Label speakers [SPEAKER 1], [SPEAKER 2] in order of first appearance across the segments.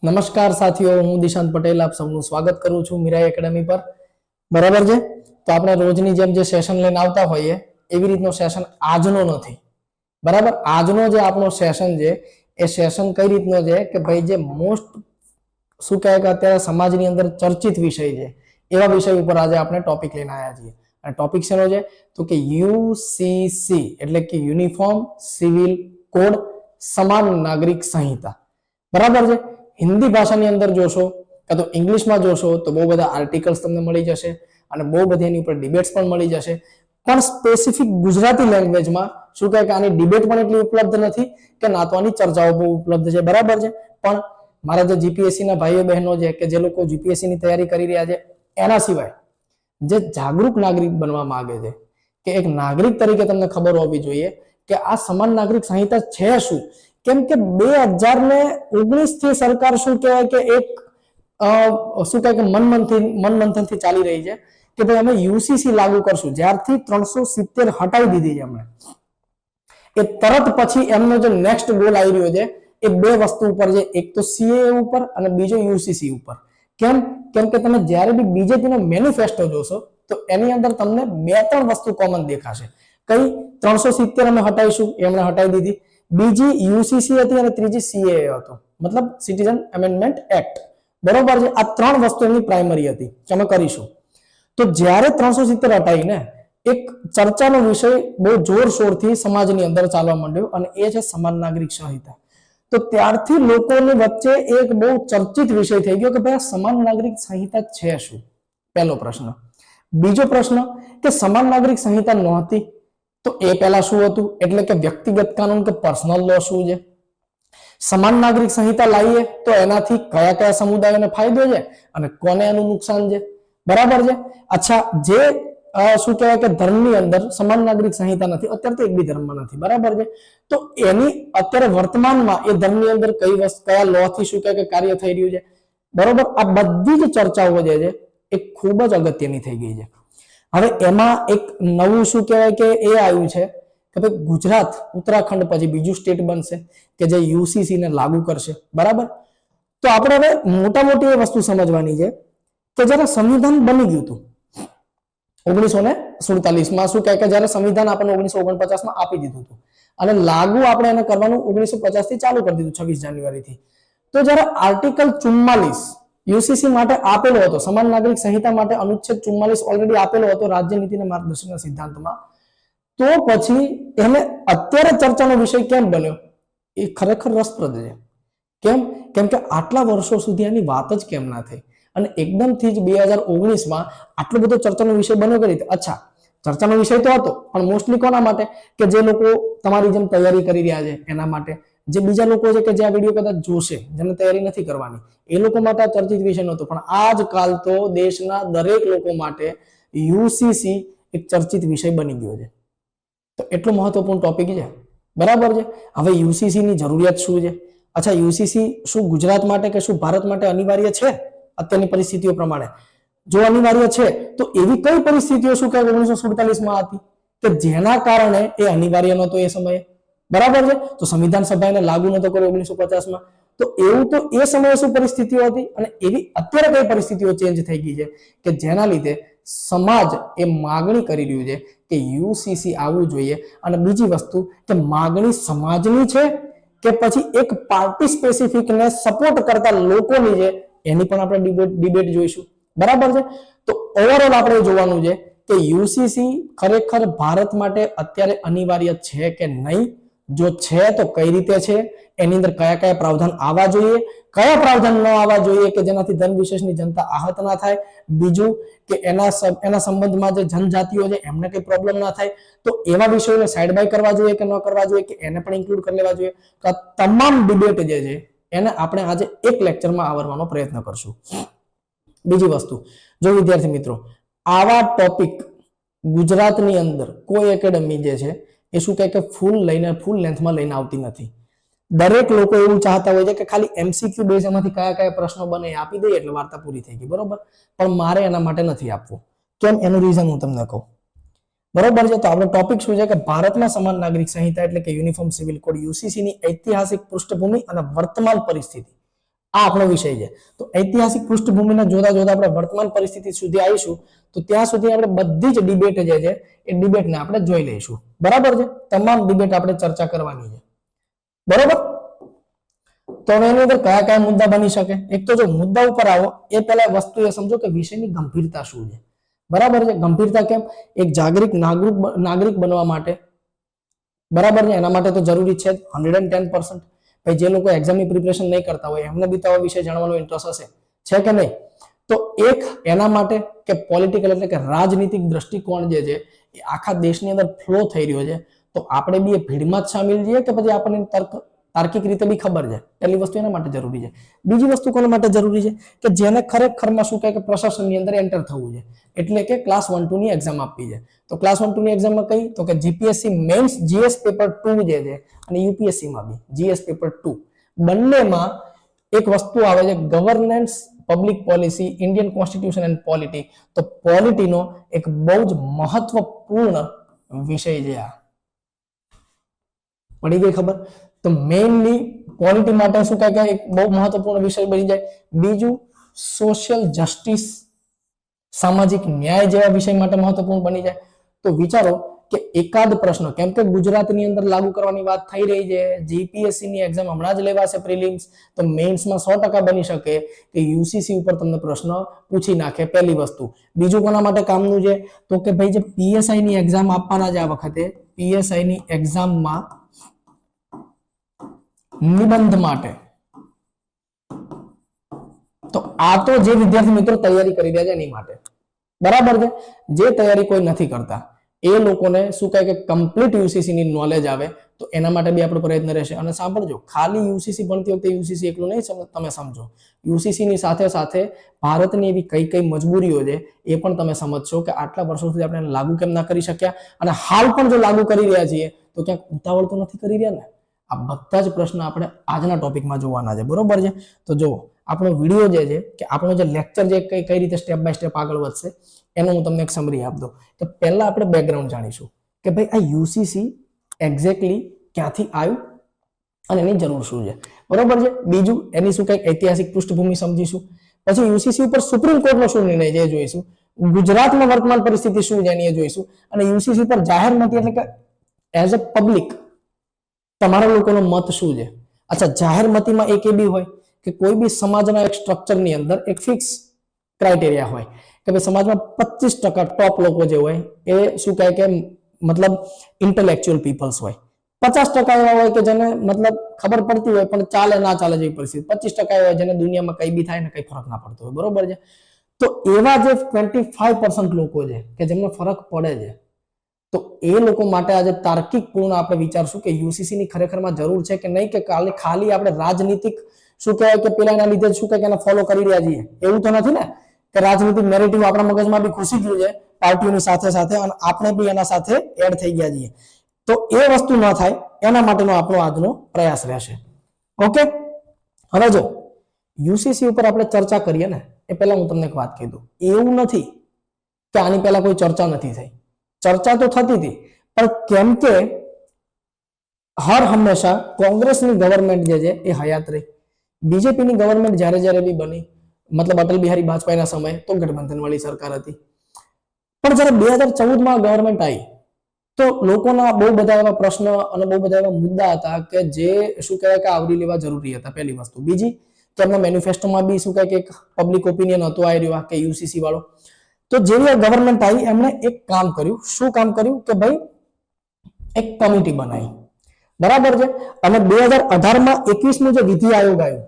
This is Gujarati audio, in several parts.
[SPEAKER 1] નમસ્કાર સાથીઓ, હું દિશાંત પટેલ આપ સૌનું સ્વાગત કરું છું મીરા એકેડમી પર. બરાબર છે. તો આપણે રોજની જેમ જે સેશન લઈને આવતા હોઈએ એવી રીતનો સેશન આજનો નથી. બરાબર, આજનો જે આપણો સેશન છે એ સેશન કઈ રીતનો છે કે ભાઈ જે મોસ્ટ શું કહે કે અત્યારે સમાજની અંદર ચર્ચિત વિષય છે એવા વિષય ઉપર આજે આપણે ટોપિક લઈને આવ્યા છીએ. અને ટોપિક શેનો છે તો કે યુસીસી એટલે કે યુનિફોર્મ સિવિલ કોડ, સમાન નાગરિક સંહિતા. બરાબર છે. હિન્દી ભાષાની અંદર જોશો કાં તો ઇંગ્લિશમાં જોશો તો બહુ બધા આર્ટિકલ્સ તમને મળી જશે અને બહુ બધી એની ઉપર ડિબેટ્સ પણ મળી જશે. પણ સ્પેસિફિક ગુજરાતી લેંગ્વેજમાં શું કહે કે આની ડિબેટ પણ એટલી ઉપલબ્ધ નથી કે ના તો આની ચર્ચાઓ બહુ ઉપલબ્ધ છે. બરાબર છે. પણ મારા જે જીપીએસસી ના ભાઈઓ બહેનો છે કે જે લોકો જીપીએસસી ની તૈયારી કરી રહ્યા છે, એના સિવાય જે જાગૃત નાગરિક બનવા માંગે છે કે એક નાગરિક તરીકે તમને ખબર હોવી જોઈએ કે આ સમાન નાગરિક સંહિતા છે શું. કેમ કે 2019 થી સરકાર શું કહેવાય કે એક શું કહે કે મનમંથનથી ચાલી રહી છે કે ભાઈ અમે યુસીસી લાગુ કરશું. જ્યારથી 370 હટાવી દીધી છે અમે, એ તરત પછી એમનો જે નેક્સ્ટ ગોલ આવી રહ્યો છે એ બે વસ્તુ ઉપર છે. એક તો સીએ ઉપર અને બીજો યુસીસી ઉપર. કેમ કે તમે જ્યારે બી બીજેપીનો મેનિફેસ્ટો જોશો તો એની અંદર તમને બે ત્રણ વસ્તુ કોમન દેખાશે. કઈ? 370 અમે હટાવીશું, એ એમણે હટાવી દીધી. બીજી યુસીસી હતી અને ત્રીજી સીએએ હતો, મતલબ સિટીઝન એમેન્ડમેન્ટ એક્ટ. બરોબર છે. આ ત્રણ વસ્તુ એની પ્રાઇમરી હતી કે અમે કરીશું. તો જ્યારે 370 હટાવીને એક ચર્ચાનો વિષય બહુ જોરશોરથી સમાજની અંદર ચાલવા માંડ્યો અને એ છે સમાન નાગરિક સંહિતા. તો ત્યારથી લોકોની વચ્ચે એક બહુ ચર્ચિત વિષય થઈ ગયો કે ભાઈ આ સમાન નાગરિક સંહિતા છે શું. પહેલો પ્રશ્ન. બીજો પ્રશ્ન કે સમાન નાગરિક સંહિતા નહોતી તો એ પહેલા શું હતું, એટલે કે વ્યક્તિગત કાનૂન કે પર્સનલ લો શું છે. સમાન નાગરિક સંહિતા લાવીએ તો એનાથી કયા કયા સમુદાયોને ફાયદો છે અને કોને એનું નુકસાન છે. બરાબર છે. અચ્છા, જે શું કહેવાય કે ધર્મની અંદર સમાન નાગરિક સંહિતા નથી, અત્યારે તો એક બી ધર્મમાં નથી. બરાબર છે. તો એની અત્યારે વર્તમાનમાં એ ધર્મની અંદર કયા લો થી શું કહે કે કાર્ય થઈ રહ્યું છે. બરોબર. આ બધી જ ચર્ચાઓ જે છે એ ખૂબ જ અગત્યની થઈ ગઈ છે. હવે એમાં એક નવું શું કહેવાય કે એ આવ્યું છે કે ભાઈ ગુજરાત ઉત્તરાખંડ પછી બીજું સ્ટેટ બનશે કે જે યુસીસી ને લાગુ કરશે. બરાબર. તો આપણે હવે મોટા મોટી એ વસ્તુ સમજવાની છે કે જ્યારે સંવિધાન બની ગયું હતું 1947 શું કહે કે જ્યારે સંવિધાન આપણને 1949 આપી દીધું હતું અને લાગુ આપણે એને કરવાનું 1950 થી ચાલુ કરી દીધું 26 જાન્યુઆરી થી. તો જ્યારે આર્ટિકલ 44 યુસીસી માટે આપેલો હતો, સમાન નાગરિક સંહિતા માટે અનુચ્છેદ 44 ઓલરેડી આપેલો હતો રાજ્ય નીતિ અને માર્ગદર્શનના સિદ્ધાંતમાં, તો પછી એને અત્યારે ચર્ચાનો વિષય કેમ બન્યો એ ખરેખર રસપ્રદ છે. કેમ કે આટલા વર્ષો સુધી આની વાત જ કેમ ના થઈ અને એકદમથી જ 2019માં આટલો બધો ચર્ચાનો વિષય બન્યો કરી. અચ્છા, ચર્ચાનો વિષય તો હતો પણ મોસ્ટલી કોના માટે કે જે લોકો તમારી જેમ તૈયારી કરી રહ્યા છે એના માટે. જે બીજા લોકો છે કે જે આ વિડીયો કદાચ જોશે જેને તૈયારી નથી કરવાની એ લોકો માટે આ ચર્ચિત વિષય નહોતો, પણ આજકાલ તો દેશના દરેક લોકો માટે યુસીસી એક ચર્ચિત વિષય બની ગયો છે. તો એટલો મહત્વપૂર્ણ ટોપિક છે. બરાબર છે. હવે યુસીસી ની જરૂરિયાત શું છે? અચ્છા, યુસીસી શું ગુજરાત માટે કે શું ભારત માટે અનિવાર્ય છે અત્યારની પરિસ્થિતિઓ પ્રમાણે? જો અનિવાર્ય છે તો એવી કઈ પરિસ્થિતિઓ શું કે 1947માં હતી કે જેના કારણે એ અનિવાર્ય નહોતો એ સમયે. બરાબર છે. તો સંવિધાન સભાને લાગુ નતો કર્યો 1950માં. તો એવું તો એ સમયે શું પરિસ્થિતિઓ હતી અને એવી અત્યારે કઈ પરિસ્થિતિઓ ચેન્જ થઈ ગઈ છે કે જેના લીધે સમાજ એ માગણી કરી રહ્યું છે કે યુસીસી આવવું જોઈએ. અને બીજી વસ્તુ કે માગણી સમાજની છે કે પછી એક પાર્ટી સ્પેસિફિક ને સપોર્ટ કરતા લોકોની છે, એની પણ આપણે ડિબેટ જોઈશું. બરાબર છે. તો ઓવરઓલ આપણે જોવાનું છે કે યુસીસી ખરેખર ભારત માટે અત્યારે અનિવાર્ય છે કે નહીં. જો છે તો કઈ રીતે છે, એની અંદર કયા કયા પ્રાવધાન આવવા જોઈએ, કયા પ્રાવધાન ન આવવા જોઈએ કે જેનાથી ધન વિશેષની જનતા આહત ના થાય. બીજું કે એના સંબંધમાં જે જનજાતિઓ છે એમને કઈ પ્રોબ્લેમ ના થાય. તો એવા વિષયોને સાઈડ બાય કરવા જોઈએ કે ન કરવા જોઈએ કે એને પણ ઇન્ક્લુડ કરી લેવા જોઈએ. તો આ તમામ ડિબેટ જે છે એને આપણે આજે એક લેક્ચરમાં આવરવાનો પ્રયત્ન કરશું. બીજી વસ્તુ, જો વિદ્યાર્થી મિત્રો આવા ટોપિક ગુજરાતની અંદર કોઈ એકેડમી જે છે એ શું કહે કે ફૂલ લેન્થમાં લઈને આવતી નથી. દરેક લોકો એવું ચાહતા હોય છે કે ખાલી એમસીક્યુ બેઝ એમાંથી કયા કયા પ્રશ્નો બને એ આપી દઈએ એટલે વાર્તા પૂરી થઈ ગઈ. બરોબર. પણ મારે એના માટે નથી આપવું. કેમ? એનું રીઝન હું તમને કહું. બરોબર છે. તો આપણો ટોપિક શું છે કે ભારતમાં સમાન નાગરિક સંહિતા એટલે કે યુનિફોર્મ સિવિલ કોડ યુસીસી ની ઐતિહાસિક પૃષ્ઠભૂમિ અને વર્તમાન પરિસ્થિતિ. આ આપણો વિષય છે. તો ઐતિહાસિક પૃષ્ઠભૂમિને જોતા જોતા આપણે વર્તમાન પરિસ્થિતિ સુધી આવીશું. તો ત્યાં સુધી આપણે બધી જ ડિબેટ જે છે એ ડિબેટને આપણે જોઈ લઈશું. બરાબર છે? તમામ ડિબેટ આપણે ચર્ચા કરવાની છે. બરાબર? તો હવે એની અંદર કયા કયા મુદ્દા બની શકે? એક તો જો મુદ્દા ઉપર આવો એ પહેલા વસ્તુ એ સમજો કે વિષયની ગંભીરતા શું છે. બરાબર છે? ગંભીરતા કેમ? એક જાગૃત નાગરિક બનવા માટે, બરાબર છે, એના માટે તો જરૂરી છે 110%. ભાઈ જે લોકો એક્ઝામની પ્રિપરેશન નહીં કરતા હોય એમને બી તો આ વિષય જાણવાનો ઇન્ટરેસ્ટ હશે, છે કે નહીં? તો એક એના માટે કે પોલિટિકલ એટલે કે રાજનીતિક દ્રષ્ટિકોણ જે છે એ આખા દેશની અંદર ફ્લો થઈ રહ્યો છે, તો આપણે બી એ ભીડમાં જ સામેલ છીએ કે પછી આપણને તાર્કિક રીતે બી ખબર છે? પહેલી વસ્તુ એના માટે જરૂરી છે. બીજી વસ્તુ કોના માટે જરૂરી છે? કે જેને ખરેખરમાં શું કહે કે પ્રશાસનની અંદર એન્ટર થવું છે, એટલે કે ક્લાસ 1-2 ની એક્ઝામ આપવી છે. તો ક્લાસ 1-2 ની એક્ઝામમાં કઈ? તો કે જીપીએસસી મેન્સ જીએસ પેપર 2 જે છે અને યુપીએસસી માં બી જીએસ પેપર 2, બંનેમાં એક વસ્તુ આવે છે governance, public policy, Indian constitution and polity. તો પોલિટીનો એક બહુ જ મહત્વપૂર્ણ વિષય છે આ. પડી ગઈ ખબર? તો મેઇનલી પોલિટી માટે શું કહે કે એક બહુ મહત્વપૂર્ણ વિષય બની જાય. બીજું સોશિયલ જસ્ટિસ, સામાજિક ન્યાય જેવા વિષય માટે મહત્વપૂર્ણ બની જાય. તો વિચારો કે એકાદ પ્રશ્ન, કેમ કે ગુજરાતની અંદર લાગુ કરવાની વાત થઈ રહી છે, જીપીએસસી ની એક્ઝામ હમણાં જ લેવાશે પ્રિલિમ્સ, તો મેઇન્સમાં 100% બની શકે કે યુસીસી ઉપર તમને પ્રશ્ન પૂછી નાખે, પહેલી વસ્તુ. બીજું કોના માટે કામનું છે? તો કે ભાઈ જે પીએસઆઈ ની એક્ઝામ આપવાના છે આ વખતે, પીએસઆઈ ની એક્ઝામમાં નિબંધ માટે. તો આ તો જે વિદ્યાર્થી મિત્રો તૈયારી કરી રહ્યા છે એની માટે, બરાબર છે. જે તૈયારી કોઈ નથી કરતા એ લોકોને શું કહે કે કમ્પ્લીટ યુસીસી ની નોલેજ આવે, તો એના માટે બી આપણો પ્રયત્ન રહેશે. અને સાંભળજો, ખાલી યુસીસી ભણતી વખતે યુસીસી એકલું નહીં તમે સમજો, યુસીસી ની સાથે સાથે ભારતની એવી કઈ કઈ મજબૂરીઓ છે એ પણ તમે સમજશો કે આટલા વર્ષો સુધી આપણે લાગુ કેમ ના કરી શક્યા, અને હાલ પણ જો લાગુ કરી રહ્યા છીએ તો ક્યાંક ઉતાવળ તો નથી કરી રહ્યા ને. આ બધા જ પ્રશ્ન આપણે આજના ટોપિકમાં જોવાના છે, બરોબર છે. તો જો આપણો વિડીયો જે છે કે આપણો જે લેક્ચર જે કઈ રીતે સ્ટેપ બાય સ્ટેપ આગળ વધશે એનો હું તમને એક સમરી આપી દઉં. તો પહેલા આપણે બેકગ્રાઉન્ડ જાણીશું કે ભાઈ આ યુસીસી એક્ઝેક્ટલી ક્યાંથી આવ્યું અને એની જરૂર શું છે, બરોબર છે. બીજું એની શું કઈ ઐતિહાસિક પૃષ્ઠભૂમિ સમજીશું. પછી યુસીસી ઉપર સુપ્રીમ કોર્ટનો શું નિર્ણય છે એ જોઈશું. ગુજરાતમાં વર્તમાન પરિસ્થિતિ શું છે એની જોઈશું. અને યુસીસી પર જાહેરમતી એટલે કે એઝ અ પબ્લિક તમારા લોકોનો મત શું છે. અચ્છા, જાહેરમતીમાં એક એ બી હોય કે કોઈ બી સમાજના એક સ્ટ્રક્ચરની અંદર એક ફિક્સ ક્રાઇટેરિયા હોય કે ભાઈ સમાજમાં 25% ટોપ લોકો જે હોય એ શું કહે કે મતલબ ઇન્ટેલેક્ચ્યુઅલ પીપલ્સ હોય. 50% એવા હોય કે જેને મતલબ ખબર પડતી હોય પણ ચાલે ના ચાલે જેવી પરિસ્થિતિ. 25% એવા હોય જેને દુનિયામાં કઈ બી થાય ને કઈ ફરક ના પડતો હોય, બરોબર છે. તો એવા જે 25% લોકો છે કે જેમને ફરક પડે છે, તો એ લોકો માટે આજે તાર્કિક પૂર્ણ આપણે વિચારશું કે યુસીસી ની ખરેખરમાં જરૂર છે કે નહીં, કે ખાલી આપણે રાજનીતિક શું કહેવાય કે પેલાના લીધે શું કહે કે એને ફોલો કરી રહ્યા છીએ. એવું તો નથી ને કે રાજનીતિક નેરેટિવ આપણા મગજમાં બી ઘૂસી ગયું છે પાર્ટીઓની સાથે સાથે અને આપણે બી એના સાથે એડ થઈ ગયા છીએ. તો એ વસ્તુ ન થાય એના માટેનો આપણો આજનો પ્રયાસ રહેશે. ઓકે, હવે જો યુસીસી ઉપર આપણે ચર્ચા કરીએ ને એ પહેલા હું તમને એક વાત કહી દઉં. એવું નથી કે આની પહેલા કોઈ ચર્ચા નથી થઈ, ચર્ચા તો થતી હતી, પણ કેમ કે હર હંમેશા કોંગ્રેસની ગવર્મેન્ટ જે છે એ હયાત રહી. બીજેપીની ગવર્મેન્ટ જ્યારે જ્યારે બી બની, મતલબ અટલ બિહારી વાજપેયીના સમયે તો ગઠબંધન વાળી સરકાર હતી. પણ જ્યારે 2014માં ગવર્મેન્ટ આવી તો લોકોના બહુ બધા એવા પ્રશ્ન અને બહુ બધા એવા મુદ્દા હતા કે જે શું કહેવાય કે આવરી લેવા જરૂરી હતા, પહેલી વસ્તુ. બીજી કે એમના મેનિફેસ્ટોમાં બી શું કહે કે એક પબ્લિક ઓપિનિયન હતો આવી રહ્યો કે યુસીસી વાળો. તો જેવી ગવર્મેન્ટ આવી એમણે એક કામ કર્યું. શું કામ કર્યું કે ભાઈ એક કમિટી બનાવી, બરાબર છે. અને 2018માં 21નું જે વિધિ આયોગ આવ્યું,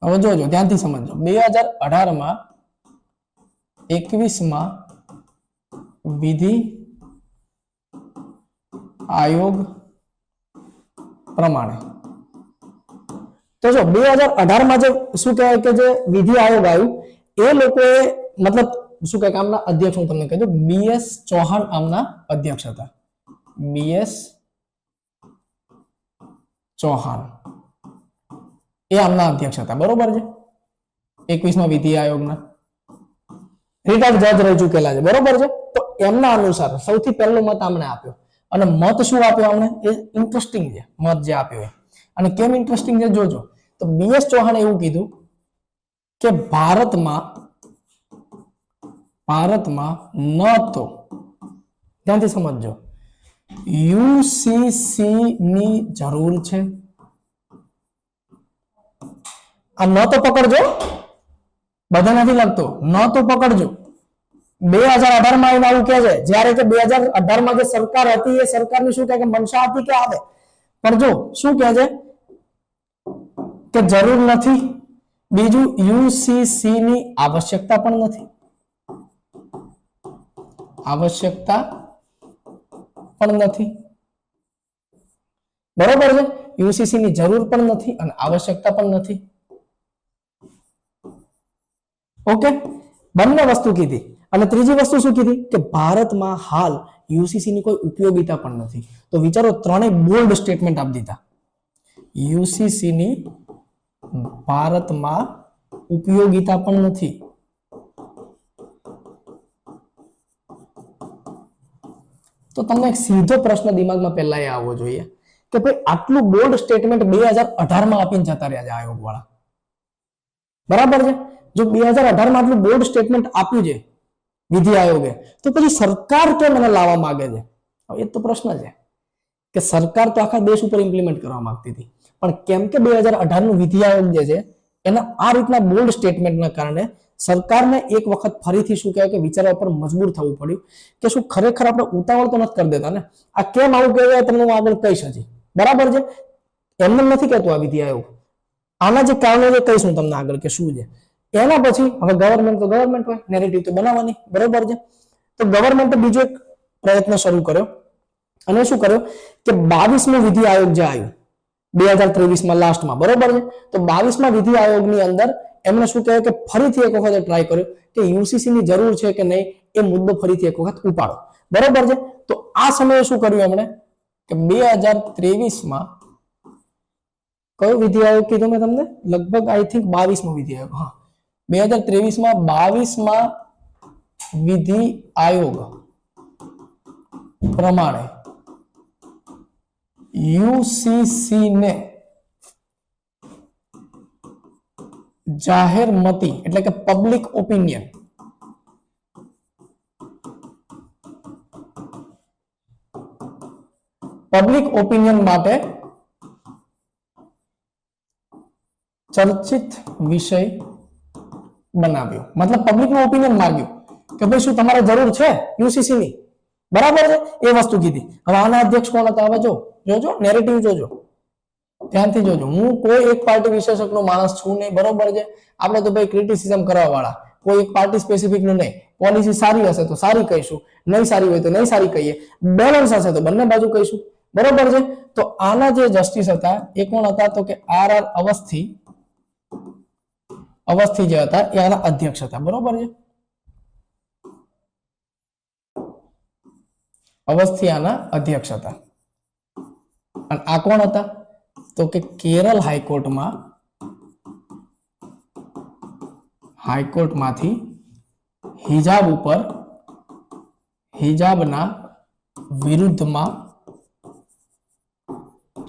[SPEAKER 1] હવે જોજો ધ્યાનથી સમજો, 2018માં 21માં વિધિ આયોગ પ્રમાણે તો જો 2018માં જે શું કહેવાય કે જે વિધિ આયોગ આવ્યું એ લોકોએ મતલબ શું કહે કે આમના અધ્યક્ષ હું તમને કહી દઉં, બીએસ ચૌહાણ આમના અધ્યક્ષ હતા. બીએસ ચૌહાણ એ આમના અધ્યક્ષ હતા, બરોબર છે. 21માં વિધિ આયોગના રિટાયર્ડ જજ રહી ચૂકેલા છે, બરોબર છે. તો એમના અનુસાર સૌથી પહેલો મત આમણે આપ્યો. અને મત શું આપ્યો આમણે એ ઇન્ટરેસ્ટિંગ છે મત જે આપ્યો એ. અને કેમ ઇન્ટરેસ્ટિંગ છે જોજો. તો તો બીએસ ચૌહાણે એવું કીધું કે ભારતમાં ન તો, ધ્યાનથી સમજજો, યુસીસી ની જરૂર છે. આ ન તો પકડજો, બધા નથી લાગતો, ન તો પકડજો. 2018 માં આવીને આવું કહે છે, જ્યારે કે 2018 માં જે સરકાર હતી એ સરકારની શું કહે કે મનસા હતી કે આવે, પણ જો શું કહે છે કે જરૂર નથી. બીજું, યુસીસી ની આવશ્યકતા પણ નથી, આવશ્યકતા પણ નથી. બરોબર છે, યુસીસી ની જરૂર પણ નથી અને આવશ્યકતા પણ નથી. ઓકે, બંને વસ્તુ કીધી. અને ત્રીજી વસ્તુ શું કીધી કે ભારતમાં હાલ યુસીસી ની કોઈ ઉપયોગિતા પણ નથી. તો વિચારો, ત્રણેય બોલ્ડ સ્ટેટમેન્ટ આપી દીધા. યુસીસી ની ભારતમાં ઉપયોગિતા પણ નથી. તો તમને એક સીધો પ્રશ્ન દિમાગમાં પહેલા એ આવવો જોઈએ કે ભાઈ આટલું બોલ્ડ સ્ટેટમેન્ટ 2018 માં આપીને જતા રહ્યા છે આયોગ વાળા. બરાબર છે, જો 2018 માં આટલું બોલ્ડ સ્ટેટમેન્ટ આપ્યું છે વિધિ આયોગે, તો પછી સરકાર કેમ મને લાવવા માંગે છે? એ તો પ્રશ્ન છે કે સરકાર તો આખા દેશ ઉપર ઇમ્પ્લિમેન્ટ કરવા માંગતી હતી, પણ કેમ કે 2018 નું વિધિ આયોગ જે છે એના આ રીતના બોલ્ડ સ્ટેટમેન્ટના કારણે સરકારને એક વખત ફરીથી શું કહેવાય કે વિચારવા પર મજબૂર થવું પડ્યું કે શું ખરેખર આપણે ઉતાવળ તો નથી કરી દેતા ને? આ કેમ આવું કહેવાય તમને હું આગળ કહીશ હજી. બરાબર છે, એમને નથી કહેતું આ વિધિ આયોગ. આના જે કારણો છે કહીશું તમને આગળ કે શું છે. એના પછી હવે ગવર્મેન્ટ તો ગવર્મેન્ટ હોય, નેરેટિવ તો બનાવવાની. બરોબર છે, તો ગવર્મેન્ટે બીજો એક પ્રયત્ન શરૂ કર્યો અને શું કર્યો કે 22મું વિધિ આયોગ જે આવ્યું 2023 માં લાસ્ટમાં, બરોબર છે, તો 22મા વિધિ આયોગની અંદર એમણે શું કહેવાય કે ફરીથી એક વખત ટ્રાય કર્યો કે યુસીસી ની જરૂર છે કે નહીં એ મુદ્દો ફરીથી એક વખત ઉપાડો. બરોબર છે, તો આ સમયે શું કર્યું એમણે કે 2023માં કયો વિધિ આયોગ કીધું મેં તમને? લગભગ આઈ થિંક 22મો વિધિ આયોગ. હા, 2023માં 22મા વિધિ આયોગ પ્રમાણે યુસીસી ને જાહેર મતી એટલે કે પબ્લિક ઓપિનિયન માટે ચર્ચિત વિષય બનાવ્યો. મતલબ પબ્લિક નું ઓપિનિયન માંગ્યું કે ભાઈ શું તમારે જરૂર છે યુસીસી ની? બરાબર છે, એ વસ્તુ કીધી. હવે આના અધ્યક્ષ કોણ હતા? હવે જોજો નેરેટિવ જોજો, ધ્યાનથી જોજો. હું કોઈ એક પાર્ટી વિશેષકનો માણસ છું નહીં. બરોબર છે, આપણે તો ભાઈ ક્રિટિસિઝમ કરવા વાળા, કોઈ એક પાર્ટી સ્પેસિફિક નું નહીં. પોલિસી સારી હશે તો સારી કહીશું, નહીં સારી હોય તો નહીં સારી કહીએ, બેલેન્સ હશે તો બંને બાજુ કહીશું. બરોબર છે, તો આના જે જસ્ટિસ હતા એ કોણ હતા? તો કે આર અવસ્થી જે હતા એ આના અધ્યક્ષ હતા. બરોબર છે, અવસ્થી આના અધ્યક્ષ હતા. અને આ કોણ હતા? તો કે કેરળ હાઈકોર્ટમાંથી હિજાબના વિરુદ્ધમાં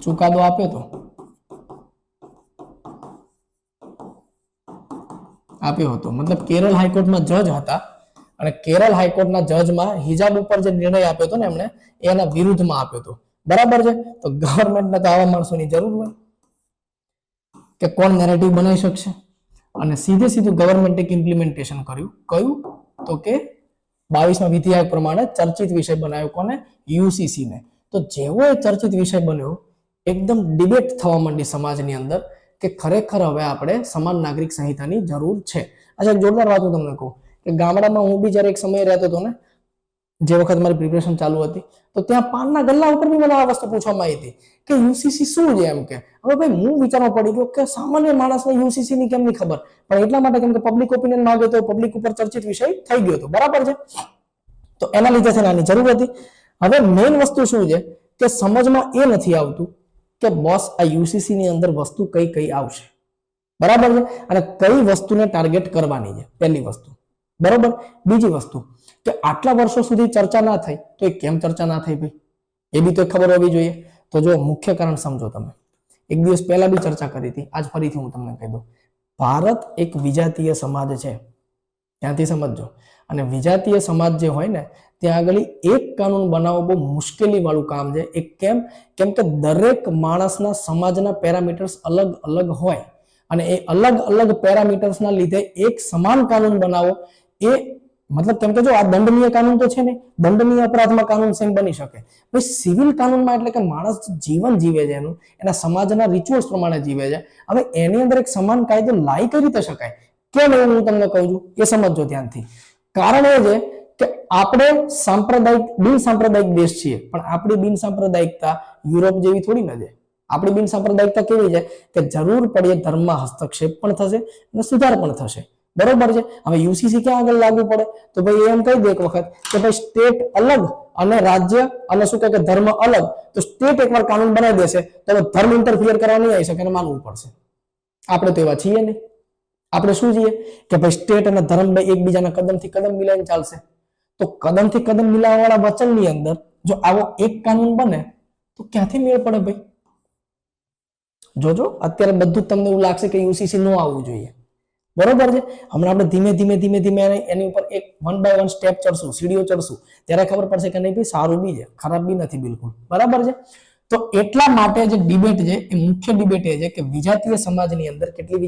[SPEAKER 1] ચુકાદો આપ્યો હતો. મતલબ કેરળ હાઈકોર્ટમાં જજ હતા અને કેરળ હાઈકોર્ટના જજમાં હિજાબ ઉપર જે નિર્ણય આપ્યો હતો ને એમણે એના વિરુદ્ધમાં આપ્યો હતો. બરાબર છે, તો ગવર્મેન્ટને તો આવા માણસોની જરૂર હોય કે કોણ નેરેટિવ બનાવી શકશે. અને સીધું ગવર્મેન્ટે ઇમ્પ્લિમેન્ટેશન કર્યું. કયું? તો કે 22મા વિધિ આયોગ પ્રમાણે ચર્ચિત વિષય બનાવ્યો. કોને? યુસીસી ને. તો જેવો એ ચર્ચિત વિષય બન્યો, એકદમ ડિબેટ થવા માંડી સમાજની અંદર કે ખરેખર હવે આપણે સમાન નાગરિક સંહિતાની જરૂર છે. અચ્છા, એક જોરદાર વાત હું તમને કહું કે ગામડામાં હું બી જ્યારે એક સમય રહેતો હતો ને, જે વખત મારી પ્રિપરેશન ચાલુ હતી, તો ત્યાં પાનના ગલ્લા ઉપર બી મને આ વસ્તુ પૂછવામાં આવી હતી કે યુસીસી શું છે એમ. કે હવે ભાઈ હું વિચારવા પડી ગયો કે સામાન્ય માણસને યુસીસી ની કેમ નહીં ખબર? પણ એટલા માટે કેમ કે પબ્લિક ઓપિનિયન માંગે તો પબ્લિક ઉપર ચર્ચિત વિષય થઈ ગયો હતો. બરાબર છે, તો એના લીધે છે આની જરૂર હતી. હવે મેઇન વસ્તુ શું છે કે સમજમાં એ નથી આવતું કે બોસ આ યુસીસી ની અંદર વસ્તુ કઈ કઈ આવશે. બરાબર છે, અને કઈ વસ્તુને ટાર્ગેટ કરવાની છે, પહેલી વસ્તુ. બરોબર, બીજી વસ્તુ કે આટલા વર્ષો સુધી ચર્ચા ના થઈ તો એ કેમ ચર્ચા ના થઈ ભાઈ? એ બી તો ખબર હોવી જોઈએ. તો જો મુખ્ય કારણ સમજો તમે એક દિવસ પહેલા બી ચર્ચા કરી હતી, આજ ફરીથી હું તમને કહી દઉં. ભારત એક વિજાતીય સમાજ છે, ત્યાંથી સમજજો. અને વિજાતીય સમાજ જે હોય ને ત્યાં આગળ એક કાનૂન બનાવવો બહુ મુશ્કેલી વાળું કામ છે. એક કેમ કે દરેક માણસના સમાજના પેરામીટર્સ અલગ અલગ હોય અને એ અલગ અલગ પેરામીટર્સના લીધે એક સમાન કાનૂન બનાવો એ મતલબ કેમ કે જો આ દંડનીય કાનૂન તો છે ને, દંડનીય અપરાધમાં કાનૂન સેમ બની શકે. ભાઈ સિવિલ કાનૂનમાં એટલે કે માણસ જીવન જીવે છે એનું એના સમાજના રિચ્યુઅલ્સ પ્રમાણે જીવે છે. હવે એની અંદર એક સમાન કાયદો લાવી કઈ રીતે શકાય? કેમ એવું હું તમને કહું છું એ સમજજો ધ્યાનથી. કારણ એ છે કે આપણે સાંપ્રદાયિક બિન સાંપ્રદાયિક દેશ છીએ, પણ આપણી બિન સાંપ્રદાયિકતા યુરોપ જેવી થોડી ન છે. આપણી બિન સાંપ્રદાયિકતા કેવી છે કે જરૂર પડે ધર્મમાં હસ્તક્ષેપ પણ થશે અને સુધાર પણ થશે. બરોબર છે. હવે યુસીસી ક્યાં આગળ લાગુ પડે? તો ભાઈ એમ કહી દે એક વખત કે ભાઈ સ્ટેટ અલગ અને રાજ્ય અને શું કહે કે ધર્મ અલગ, તો સ્ટેટ એકવાર કાનૂન બનાવી દેશે તો ધર્મ ઇન્ટરફિયર કરવા નહીં આવી શકે અને માનવું પડશે. આપણે તો એવા છીએ નહીં. આપણે શું છીએ કે ભાઈ સ્ટેટ અને ધર્મ એકબીજાના કદમથી કદમ મિલાઈને ચાલશે. તો કદમથી કદમ મિલાવવા વાળા વચનની અંદર જો આવો એક કાનૂન બને તો ક્યાંથી મેળ પડે ભાઈ? જોજો અત્યારે બધું તમને એવું લાગશે કે યુસીસી નો આવવું જોઈએ. બરોબર છે. હમણાં આપણે ધીમે ધીમે ધીમે ધીમે એની ઉપર એક વન બાય વન સ્ટેપ ચડશું, સીડીઓ ચડશું, ત્યારે ખબર પડશે કે નહીં ભાઈ સારું બી છે, ખરાબ બી નથી બિલકુલ. બરાબર છે. તો એટલા માટે જે ડિબેટ છે એ મુખ્ય ડિબેટ એ છે કે વિજાતીય સમાજની અંદર કેટલી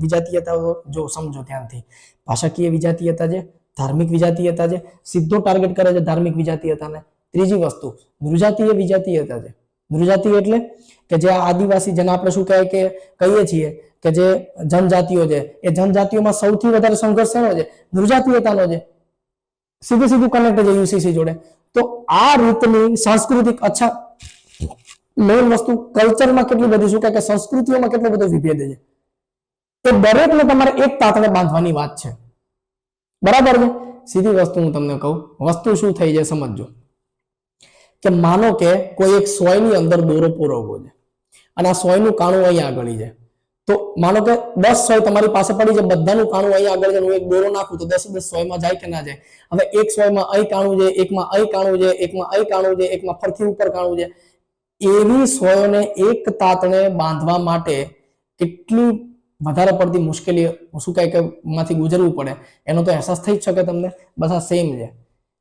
[SPEAKER 1] વિજાતીયતાઓ જો સમજો ધ્યાનથી. ભાષાકીય વિજાતીયતા છે, ધાર્મિક વિજાતીયતા છે, સીધો ટાર્ગેટ કરે છે ધાર્મિક વિજાતીયતાને. ત્રીજી વસ્તુ નૃજાતીય વિજાતીયતા છે. નૃજાતીય એટલે કે જે આદિવાસી જેને આપણે શું કહીએ છીએ કે જે જનજાતિઓ છે એ જનજાતિઓમાં સૌથી વધારે સંઘર્ષ શેનો છે? નૃજાતીયતાનો છે. સીધું સીધું કનેક્ટ છે યુસીસી જોડે. તો આ રીતની સાંસ્કૃતિક અચ્છા મેઇન વસ્તુ કલ્ચરમાં કેટલી બધી શું કે સંસ્કૃતિઓમાં કેટલો બધો વિભેદ છે. એ દરેકને તમારે એક તાતણે બાંધવાની વાત છે. બરાબર છે. સીધી વસ્તુ હું તમને કહું, વસ્તુ શું થઈ છે સમજજો. કે માનો કે કોઈ એક સોયની અંદર દોરો પુરવવો છે અને આ સોયનું કાણું અહીંયા આગળ છે. તો માનો કે 10 સોય તમારી પાસે પડી છે, બધાનું કાણું અહીંયા આગળ છે, હું એક દોરો નાખું તો 10 સોયમાં જાય કે ના જાય? હવે એક સોયમાં અહીં કાણું છે, એકમાં અહીં કાણું છે, એકમાં અહીં કાણું છે, એકમાં ફરથી ઉપર કાણું છે. એવી સોયોને એક તાતણે બાંધવા માટે કેટલી વધારે પડતી મુશ્કેલી શું કહે કે માંથી ગુજરવું પડે એનો તો અહેસાસ થઈ જ શકે તમને. બસ આ સેમ છે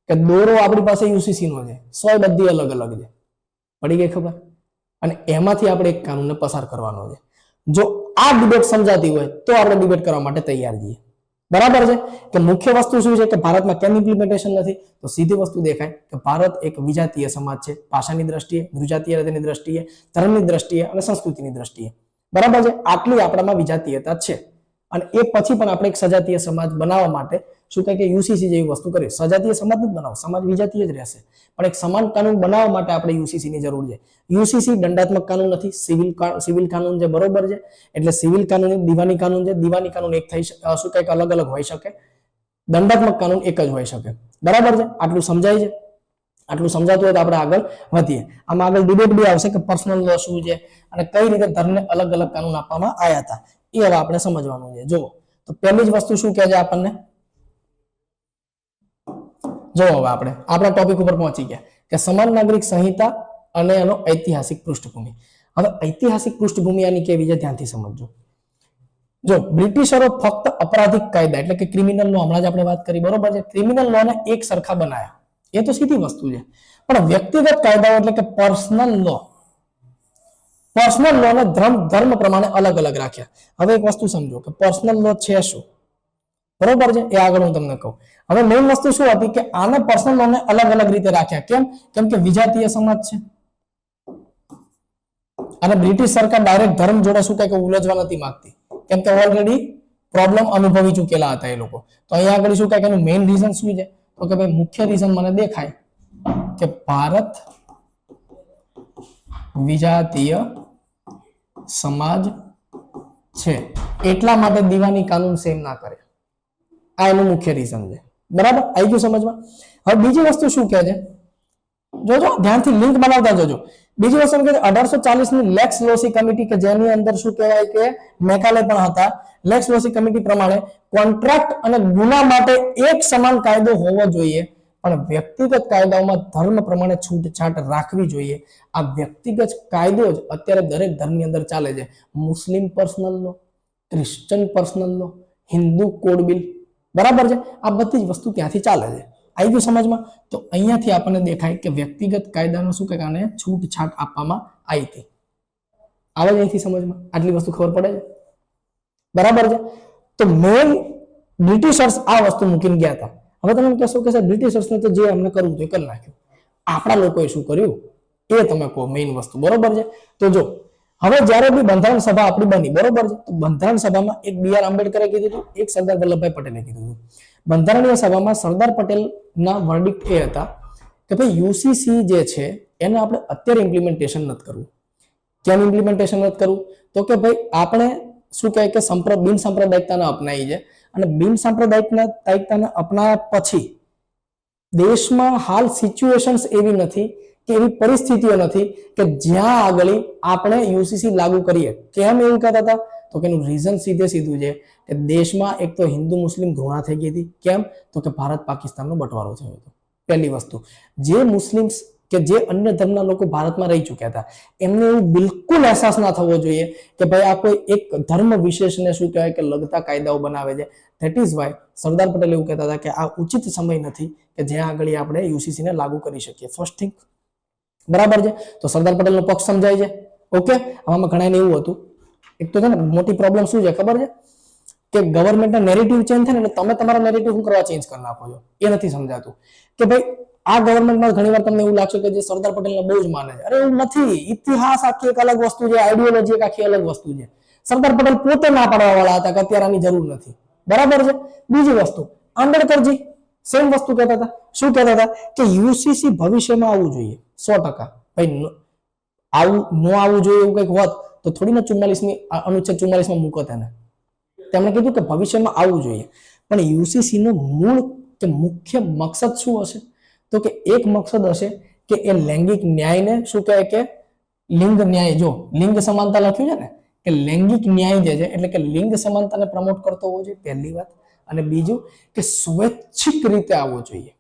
[SPEAKER 1] કે દોરો આપણી પાસે યુસીસી નો છે, સોય બધી અલગ અલગ છે. પડી ગઈ ખબર? અને એમાંથી આપણે એક કાનૂનને પસાર કરવાનો છે. જો આ ડિબેટ સમજાતી હોય તો આપણે ડિબેટ કરવા માટે તૈયાર છીએ. બરાબર છે. કે મુખ્ય વસ્તુ શું છે કે ભારતમાં કેમ ઇમ્પ્લિમેન્ટેશન નથી? તો સીધી વસ્તુ દેખાય કે ભારત એક વિજાતીય સમાજ છે, ભાષાની દ્રષ્ટિએ, નૃજાતીયતાની દ્રષ્ટિએ, ધર્મની દ્રષ્ટિએ અને સંસ્કૃતિની દ્રષ્ટિએ. બરાબર છે. આટલી આપણામાં વિજાતીયતા છે અને એ પછી પણ આપણે એક સજાતીય સમાજ બનાવવા માટે શું કહે કે યુસીસી જેવી વસ્તુ કરી. સજાતીય સમાજ નથી બનાવો, સમાજ વિજાતીય જ રહેશે, પણ એક સમાન કાનૂન બનાવવા માટે આપણે યુસીસી ની જરૂર છે. યુસીસી દંડાત્મક કાનૂન નથી, સિવિલ કાનૂન છે. બરોબર છે. એટલે સિવિલ કાનૂન દીવાની કાનૂન છે. દીવાની કાનૂન એક થઈ શું કહે કે અલગ અલગ હોઈ શકે, દંડાત્મક કાનૂન એક જ હોઈ શકે. બરાબર છે. આટલું સમજાય છે? આટલું સમજાતું હોય તો આપણે આગળ વધીએ. આમાં આગળ ડિબેટ બી આવશે કે પર્સનલ લો શું છે અને કઈ રીતે ધર્મને અલગ અલગ કાનૂન આપવામાં આવ્યા હતા એ હવે આપણે સમજવાનું છે. જુઓ તો પહેલી જ વસ્તુ શું કહે છે આપણને, જો હવે આપણે આપણા ટોપિક ઉપર પહોંચી ગયા કે સમાન નાગરિક સંહિતા અને એનો ઐતિહાસિક પૃષ્ઠભૂમિ. હવે ઐતિહાસિક પૃષ્ઠભૂમિ આની કેવી છે ધ્યાનથી સમજજો. જો બ્રિટિશરો ફક્ત અપરાધિક કાયદા એટલે કે ક્રિમિનલ લો, હમણાં જ આપણે વાત કરી, બરોબર છે, ક્રિમિનલ લો ને એક સરખા બનાયા, એ તો સીધી વસ્તુ છે. પણ વ્યક્તિગત કાયદાઓ એટલે કે પર્સનલ લો ને ધર્મ પ્રમાણે અલગ અલગ રાખ્યા. હવે એક વસ્તુ સમજો કે પર્સનલ લો છે શું? બરોબર છે. એ આગળ હું તમને કહું. હવે મેઇન વસ્તુ શું હતી કે આને પર્સનલ લો ને અલગ અલગ રીતે રાખ્યા. કેમ કે વિજાતીય સમાજ છે અને બ્રિટિશ સરકાર ડાયરેક્ટ ધર્મ જોડે શું કહે કે ઉલઝવા નથી માંગતી, કેમ કે ઓલરેડી પ્રોબ્લેમ અનુભવી ચૂકેલા હતા એ લોકો. તો અહીંયા આગળ શું કહે કે એનું મેઇન રીઝન શું છે? તો કે ભાઈ મુખ્ય રીઝન મને દેખાય કે ભારત વિજાતીય સમાજ છે એટલા માટે દીવાની કાનૂન સેમ ના કરે. આ એનું મુખ્ય રીઝન છે. બરાબર? આવી ગયું સમજમાં? હવે બીજી વસ્તુ શું કહે છે જોજો, ધ્યાનથી લિંક બનાવતા જોજો. બીજી વસ્તુ કે 1840 ની લેક્સ લોસી કમિટી કે જેની અંદર શું કહેવાય કે મેકાલે પણ હતા. લેક્સ લોસી કમિટી પ્રમાણે કોન્ટ્રાક્ટ અને ગુના માટે એક સમાન કાયદો હોવો જોઈએ, પણ વ્યક્તિગત કાયદાઓમાં ધર્મ પ્રમાણે છૂટછાટ રાખવી જોઈએ. આ વ્યક્તિગત કાયદો જ અત્યારે દરેક ધર્મની અંદર ચાલે છે. Muslim personal law, Christian personal law, Hindu code bill, બરાબર છે. આ બધી જ વસ્તુ ત્યાંથી ચાલે છે. આવી ગયું સમજમાં? તો અહીંયાથી આપણને દેખાય કે વ્યક્તિગત કાયદાનો શું કે કારણે છૂટછાટ આપવામાં આવી હતી. આવે છે અહીંથી સમજમાં? આટલી વસ્તુ ખબર પડે છે, બરાબર છે. તો મેન બ્રિટિશર્સ આ વસ્તુ મૂકીને ગયા હતા. હવે તમે કહેશો કે સાહેબ બ્રિટિશર્સને તો જે અમને કરવું હતું એ કરી નાખ્યું, આપણા લોકોએ શું કર્યું એ તમે કહો મેઇન વસ્તુ, બરોબર છે. તો જો હવે જ્યારે બી બંધારણ સભા આપણી બની, બરોબર છે, તો બંધારણ સભામાં એક BR આંબેડકરે કીધું હતું, એક સરદાર વલ્લભભાઈ પટેલે કીધું હતું. બંધારણીય સભામાં સરદાર પટેલના વર્ડિક્ટ એ હતા કે ભાઈ યુસીસી જે છે એને આપણે અત્યારે ઇમ્પ્લિમેન્ટેશન નથી કરવું. કેમ ઇમ્પ્લિમેન્ટેશન નથી કરવું? તો કે ભાઈ આપણે શું કહે કે બિન સાંપ્રદાયિકતાને અપનાવી છે, અને બિન સાંપ્રદાયિકતાને અપનાવ્યા પછી દેશમાં હાલ સિચ્યુએશન્સ એવી નથી કે એવી પરિસ્થિતિઓ નથી કે જ્યાં આગળ આપણે યુસીસી લાગુ કરીએ. કેમ એવું કહેતા હતા? તો કે એનું રીઝન સીધું છે કે દેશમાં એક તો હિન્દુ મુસ્લિમ ઘૃણા થઈ ગઈ હતી. કેમ? તો કે ભારત પાકિસ્તાનનો બંટવારો થયો હતો. પહેલી વસ્તુ, જે મુસ્લિમ્સ કે જે અન્ય ધર્મના લોકો ભારતમાં રહી ચૂક્યા હતા એમને એવું બિલકુલ અહેસાસ ના થવો જોઈએ કે ભાઈ આ કોઈ એક ધર્મ વિશેષને શું કહેવાય કે લગતા કાયદાઓ બનાવે છે. That is why Sardar Patel એવું કહેતા હતા કે આ ઉચિત સમય નથી કે જ્યાં આગળ આપણે યુસીસી ને લાગુ કરી શકીએ. ફર્સ્ટ થિંગ, બરાબર છે. તો સરદાર પટેલનો પક્ષ સમજાય છે. ઓકે, આમાં ઘણા એવું હતું. એક તો છે ને મોટી પ્રોબ્લેમ શું છે ખબર છે કે ગવર્મેન્ટના નેરેટિવ ચેન્જ થાય ને એટલે તમે તમારા નેરેટિવ શું કરવા ચેન્જ કરી નાખો છો એ નથી સમજાતું. કે ભાઈ આ ગવર્મેન્ટમાં ઘણીવાર તમને એવું લાગશે કે જે સરદાર પટેલને બહુ જ માને છે. અરે એવું નથી. ઇતિહાસ આખી એક અલગ વસ્તુ છે, આઈડિયોલોજી એક આખી અલગ વસ્તુ છે. સરદાર પટેલ પોતે ના પાડવા વાળા હતા કે અત્યારે આની જરૂર નથી, બરાબર છે. બીજી વસ્તુ, આંબેડકરજી સેમ વસ્તુ કહેતા હતા. શું કહેતા હતા? કે યુસીસી ભવિષ્યમાં આવવું જોઈએ 100%. ભાઈ આવું ન આવવું જોઈએ એવું કંઈક હોત તો થોડી ના 44મી અનુચ્છેદ 44માં મૂકો તેને. તેમણે કીધું કે ભવિષ્યમાં આવવું જોઈએ. પણ યુસીસી નો મૂળ કે મુખ્ય મકસદ શું હશે? તો કે એક મકસદ હશે કે એ લૈંગિક ન્યાયને શું કહે કે લિંગ ન્યાય, જો લિંગ સમાનતા લખ્યું છે ને કે લૈંગિક ન્યાય જે છે એટલે કે લિંગ સમાનતાને પ્રમોટ કરતો હોવો જોઈએ, પહેલી વાત. અને બીજું કે સ્વૈચ્છિક રીતે આવવો જોઈએ.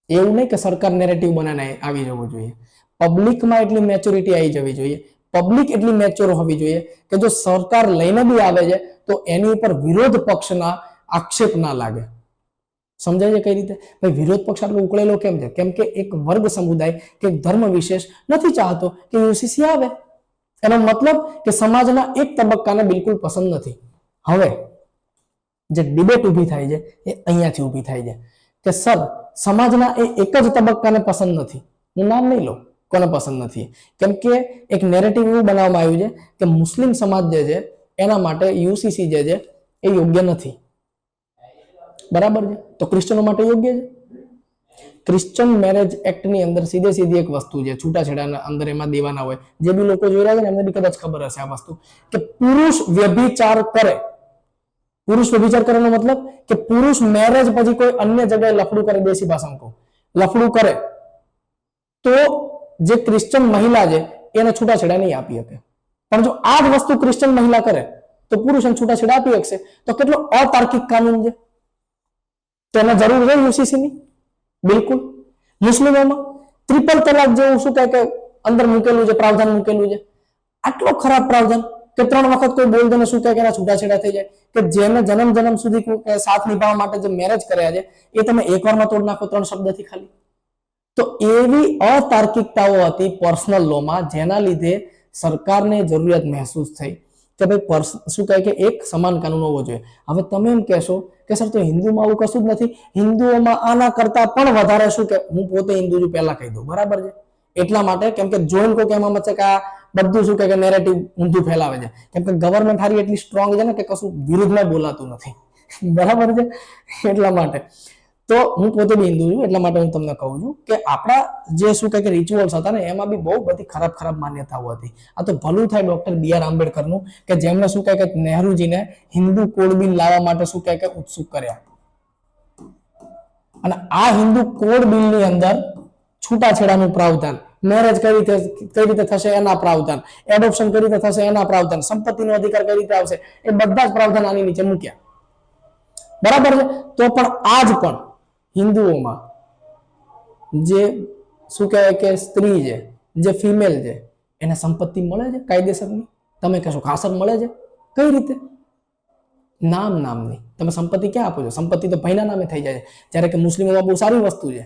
[SPEAKER 1] એવું નહીં કે સરકાર નેરેટિવ બનાવીને આવી જવો જોઈએ. પબ્લિકમાં એટલી મેચ્યોરિટી આવી જવી જોઈએ, પબ્લિક એટલી મેચ્યોર હોવી જોઈએ કે જો સરકાર લઈને બી આવે છે તો એની ઉપર વિરોધ પક્ષના આક્ષેપ ના લાગે. સમજાય છે કઈ રીતે? ભાઈ વિરોધ પક્ષ આટલો ઉકળેલો કેમ છે? કેમ કે એક વર્ગ સમુદાય કે ધર્મ વિશેષ નથી ચાહતો કે યુસીસી આવે. એનો મતલબ કે સમાજના એક તબક્કાને બિલકુલ પસંદ નથી. હવે જે ડિબેટ ઊભી થાય છે એ અહીંયાથી ઊભી થાય છે કે સર સમાજના એ એક જ તબક્કાને પસંદ નથી. હું નામ નહીં લઉં કોને પસંદ નથી. કેમ કે એક નેરેટિવ એવું બનાવવામાં આવ્યું છે કે મુસ્લિમ સમાજ જે છે એના માટે યુસીસી જે છે એ યોગ્ય નથી, બરાબર છે. તો ક્રિશ્ચનો માટે યોગ્ય છે. ક્રિશ્ચન મેરેજ એક્ટ ની અંદર સીધી એક વસ્તુ છે, છૂટાછેડાના અંદર એમાં દેવાના હોય. જે બી લોકો જોઈ રહ્યા છે ને એમને બી કદાચ ખબર હશે આ વસ્તુ કે પુરુષ વ્યભિચાર કરે. પુરુષ વ્યભિચાર કરવાનો મતલબ કે પુરુષ મેરેજ પછી કોઈ અન્ય જગ્યાએ લફડું કરે, દેશી ભાષામાં કહું લફડું કરે તો જે ક્રિશ્ચન મહિલા છે એને છૂટાછેડા નહીં આપી શકે. પણ જો આ જ વસ્તુ ક્રિશ્ચન મહિલા કરે તો પુરુષ એને છૂટાછેડા આપી શકશે. તો કેટલો અતાર્કિક કાનૂન છે. તેને જરૂર છે યુસીસી ની? બિલકુલ. મુસ્લિમોમાં ટ્રિપલ તલાક જેવું શું કહે કે અંદર મૂકેલું છે, પ્રાવધાન મૂકેલું છે. આટલો ખરાબ પ્રાવધાન કે 3 વખત કોઈ બોલ દે શું કહે કે એના છૂટાછેડા થઈ જાય. કે જેને જન્મ સુધી સાથ નિભાવવા માટે જે મેરેજ કર્યા છે એ તમે એકવારમાં તોડ નાખો 3 શબ્દથી ખાલી. તો એવી અતાર્કિકતાઓ હતી પર્સનલ લોમાં જેના લીધે સરકારને જરૂરિયાત મહેસૂસ થઈ કે ભાઈ શું કહે કે એક સમાન કાનૂન હોવો જોઈએ. હવે તમે એમ કહેશો કે સર તો હિન્દુમાં આવું કશું જ નથી. હિન્દુઓમાં આના કરતા પણ વધારે શું કે હું પોતે હિન્દુ છું પહેલા કહી દઉં, બરાબર છે. એટલા માટે કેમ કે જોઈન કો કહેવામાં છે કે આ બધું શું કે નેરેટિવ ઊંધું ફેલાવે છે. કેમ કે ગવર્નમેન્ટ હારી એટલી સ્ટ્રોંગ છે ને કે કશું વિરુદ્ધમાં બોલાતું નથી, બરાબર છે. એટલા માટે તો હું પોતે બી હિન્દુ છું એટલા માટે હું તમને કહું છું કે આપણા જે શું કહે કે રિચ્યુઅલ્સ હતા ને એમાં બી બહુ બધી ખરાબ માન્યતાઓ હતી. આ તો ભલું થાય ડોક્ટર BR આંબેડકરનું કે જેમને શું કહે કે નહેરુજીને હિન્દુ કોડ બિલ લાવવા માટે શું કહે કે ઉત્સુક કર્યા. અને આ હિન્દુ કોડ બિલની અંદર છૂટાછેડાનું પ્રાવધાન, મેરેજ કઈ રીતે થશે એના પ્રાવધાન, એડોપ્શન કઈ રીતે થશે એના પ્રાવધાન, સંપત્તિનો અધિકાર કઈ રીતે આવશે એ બધા જ પ્રાવધાન આની નીચે મૂક્યા, બરાબર છે. તો પણ આજ પણ હિન્દુઓમાં જે શું કહેવાય કે સ્ત્રી છે, જે ફિમેલ છે, એને સંપત્તિ મળે છે કાયદેસરની? તમે કહેશો ખાસર મળે છે. કઈ રીતે? નામની. તમે સંપત્તિ ક્યાં આપો છો? સંપત્તિ તો ભાઈના નામે થઈ જાય છે. જ્યારે કે મુસ્લિમોમાં બહુ સારી વસ્તુ છે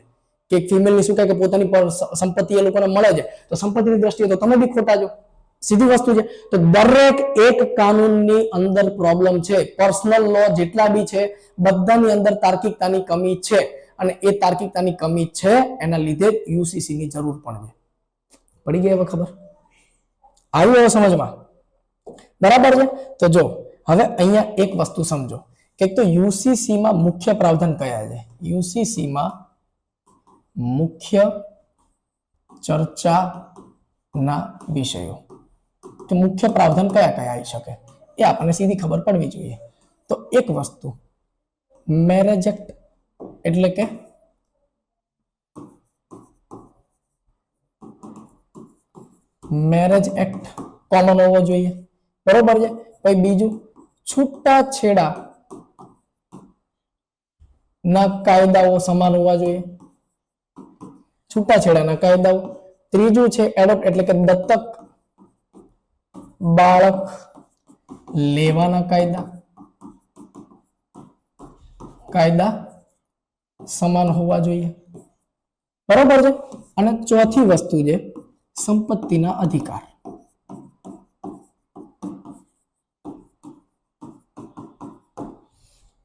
[SPEAKER 1] કે એક ફિમેલની શું કહે કે પોતાની સંપત્તિ એ લોકોને મળે છે, તો સંપત્તિની દ્રષ્ટિએ તો તમે બી ખોટા છો. સીધી વસ્તુ છે. તો દરેક એક કાનૂનની અંદર પ્રોબ્લેમ છે. પર્સનલ લો જેટલા બી છે બધાની અંદર તાર્કિકતાની કમી છે, અને એ તાર્કિકતાની કમી છે એના લીધે યુસીસી ની જરૂર પણ છે. પડી ગઈ હવે ખબર? આવ્યું હવે સમજમાં? બરાબર છે. તો જો હવે અહીંયા એક વસ્તુ સમજો કે તો યુસીસી માં મુખ્ય પ્રાવધાન કયા છે? યુસીસી માં મુખ્ય ચર્ચાના વિષયો, તો મુખ્ય પ્રાવધાન કયા કયા આવી શકે એ આપણને સીધી ખબર પડવી જોઈએ. તો એક વસ્તુ મેરેજ એક્ટ, એટલે કે મેરેજ એક્ટ કોમન હોવો જોઈએ. બરોબર છે. પછી બીજું છૂટાછેડા ના કાયદાઓ સમાન હોવા જોઈએ. છૂટાછેડાના કાયદાઓ. ત્રીજું છે એડોપ્ટ, એટલે કે દત્તક બાળક લેવાના કાયદા સમાન હોવા જોઈએ. બરોબર છે. અને ચોથી વસ્તુ છે સંપત્તિના અધિકાર.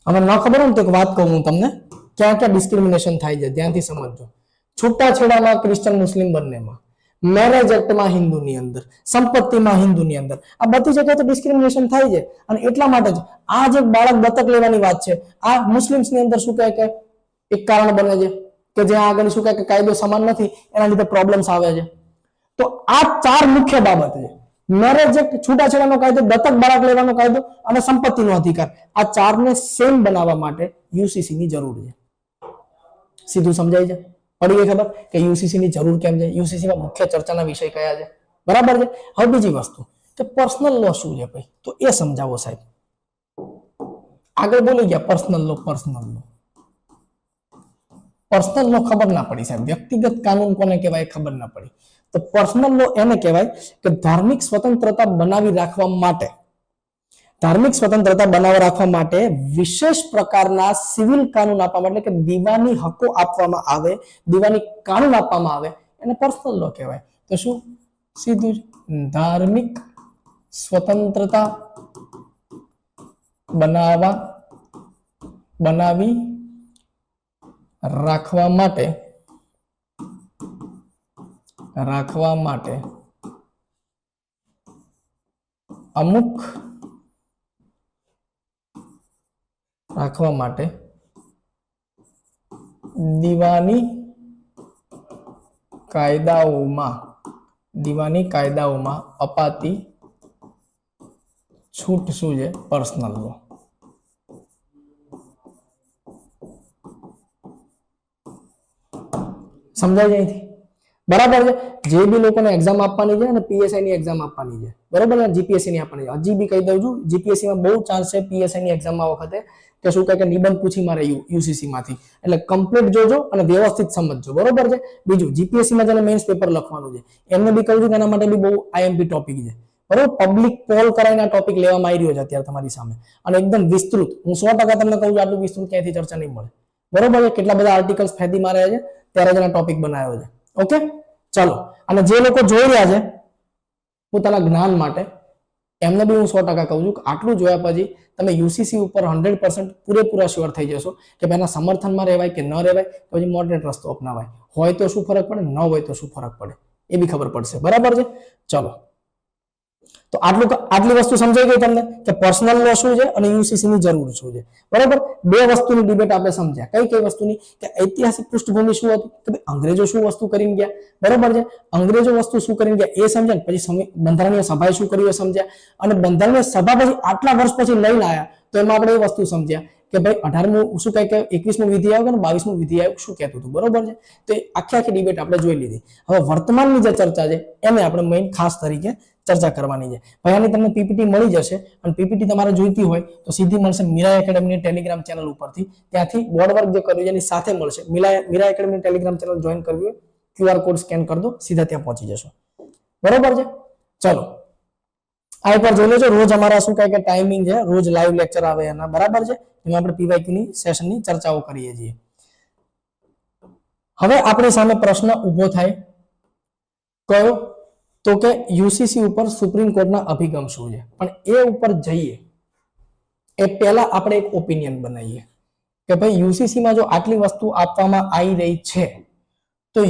[SPEAKER 1] હવે ન ખબર હોય તો એક વાત કહું હું તમને, ક્યાં ક્યાં ડિસ્ક્રિમિનેશન થાય છે ધ્યાનથી સમજજો. છૂટાછેડામાં ક્રિશ્ચન મુસ્લિમ બંનેમાં, મેરેજ એક્ટમાં હિન્દુની અંદર, સંપત્તિમાં હિન્દુની અંદર, આ બધી જગ્યાએ તો ડિસ્ક્રિમિનેશન થાય છે. અને એટલા માટે જ આ જે બાળક દત્તક લેવાની વાત છે, આ મુસ્લિમ્સની અંદર શું કહે કે એક કારણ બને છે કે જ્યાં આગળ શું કહે કે કાયદો સમાન નથી, એના લીધે પ્રોબ્લેમ્સ આવે છે. તો આ ચાર મુખ્ય બાબત છે: મેરેજ એક્ટ, છૂટાછેડાનો કાયદો, દત્તક બાળક લેવાનો કાયદો અને સંપત્તિનો અધિકાર. આ ચારને સેમ બનાવવા માટે યુસીસી ની જરૂર છે. સીધું સમજાય છે? પડી ગઈ ખબર કે યુસીસી ની જરૂર કેમ છે? યુસીસી માં મુખ્ય ચર્ચાના વિષય કયા છે? બરાબર છે. હવે બીજી વસ્તુ કે પર્સનલ લો શું છે ભાઈ, તો એ સમજાવો સાહેબ. આગળ બોલી ગયા પર્સનલ લો. પર્સનલ લો ખબર ના પડી સાહેબ. વ્યક્તિગત કાનૂન કોને કહેવાય ખબર ના પડી. તો પર્સનલ લો એને કહેવાય કે ધાર્મિક સ્વતંત્રતા બનાવી રાખવા માટે વિશેષ પ્રકારના સિવિલ કાનૂન આપવામાં, એટલે કે દીવાની હકો આપવામાં આવે, દીવાની કાનૂન આપવામાં આવે, એને પર્સનલ લો કહેવાય. તો શું? સીધું જ ધાર્મિક સ્વતંત્રતા બનાવી રાખવા માટે અમુક દીવાની કાયદાઓમાં અપાતી છૂટ શું છે? Personal law. સમજાય જાય? બરાબર છે. જે બી લોકોને એક્ઝામ આપવાની છે અને પીએસઆઈ ની એક્ઝામ આપવાની છે, બરોબર છે, જીપીએસસી ની આપવાની છે, હજી બી કહી દઉં છું, જીપીએસસી માં બહુ ચાન્સ છે પીએસઆઈ ની એક્ઝામમાં વખતે કે શું કહે કે નિબંધ પૂછી મારે યુસીસી માંથી. એટલે કમ્પ્લીટ જોજો અને વ્યવસ્થિત સમજજો. બરોબર છે. બીજું, જીપીએસસી માં જેને મેઇન્સ પેપર લખવાનું છે એમને બી કહું છું કે એના માટે બી બહુ આઈએમપી ટોપિક છે. બરોબર. પબ્લિક પોલ કરાવીને ટોપિક લેવામાં આવી રહ્યો છે અત્યારે તમારી સામે, અને એકદમ વિસ્તૃત. હું 100% તમને કહું છું આટલું વિસ્તૃત ક્યાંયથી ચર્ચા નહીં મળે. બરોબર છે. કેટલા બધા આર્ટિકલ્સ ફેદી માર્યા છે ત્યારે જેના ટોપિક બનાવ્યો છે. ઓકે, ચલો. અને જે લોકો જોઈ રહ્યા છે પોતાના જ્ઞાન માટે, એમને બી હું 100% કહું છું કે આટલું જોયા પછી તમે યુસીસી ઉપર 100% પૂરેપૂરા શ્યોર થઈ જશો કે એના સમર્થનમાં રહેવાય કે ન રહેવાય, તો પછી મોડરેટ રસ્તો અપનાવાય. હોય તો શું ફરક પડે, ન હોય તો શું ફરક પડે, એ બી ખબર પડશે. બરાબર છે. ચલો, તો આટલી વસ્તુ સમજાઈ ગઈ તમને કે પર્સનલ લો શું છે અને યુસીસી ની જરૂર શું છે. બરાબર. બે વસ્તુની ડિબેટ આપણે સમજ્યા. કઈ વસ્તુની? કે ઐતિહાસિક પૃષ્ઠભૂમિ શું હતી, કે અંગ્રેજો શું વસ્તુ કરીને ગયા. બરાબર છે. અંગ્રેજો વસ્તુ શું કરીને ગયા એ સમજ્યા. પછી બંધારણીય સભાએ શું કર્યું એ સમજ્યા. અને બંધારણીય સભા પછી આટલા વર્ષ પછી લઈને આવ્યા, તો એમાં આપણે એ વસ્તુ સમજ્યા કે ભાઈ 18મું શું કહે કે 21મું વિધેયક અને 22મું વિધેયક શું કહેતું હતું, બરોબર છે. તો એ આખી ડિબેટ આપણે જોઈ લીધી. હવે વર્તમાનની જે ચર્ચા છે એને આપણે મેઇન ખાસ તરીકે ચર્ચા કરવાની છે. ભાઈ આની તમને પીપીટી મળી જશે અને પીપીટી તમારે જોઈતી હોય તો સીધી મળશે મીરા એકેડમીની ટેલિગ્રામ ચેનલ ઉપરથી. ત્યાંથી બોર્ડ વર્ક જે કર્યું છે એની સાથે મળશે. મીરા એકેડમીની ટેલિગ્રામ ચેનલ જોઈન કરવી હોય QR કોડ સ્કેન કરી દો, સીધા ત્યાં પહોંચી જશો. બરોબર છે. ચલો આ એકવાર જોઈ લેજો. રોજ અમારા શું કહે કે ટાઈમિંગ છે, રોજ લાઈવ લેક્ચર આવે એના, બરાબર છે. એમાં આપણે પીવાયક્યુ ની સેશનની ચર્ચાઓ કરીએ છીએ. હવે આપણી સામે પ્રશ્ન ઉભો થાય કયો, તો કે યુસીસી ઉપર સુપ્રીમ કોર્ટના અભિગમ શું છે. પણ એ ઉપર જઈએ એ પહેલા આપણે એક ઓપિનિયન બનાવીએ કે ભાઈ યુસીસી માં જો આટલી વસ્તુ આપવામાં આવી રહી છે તો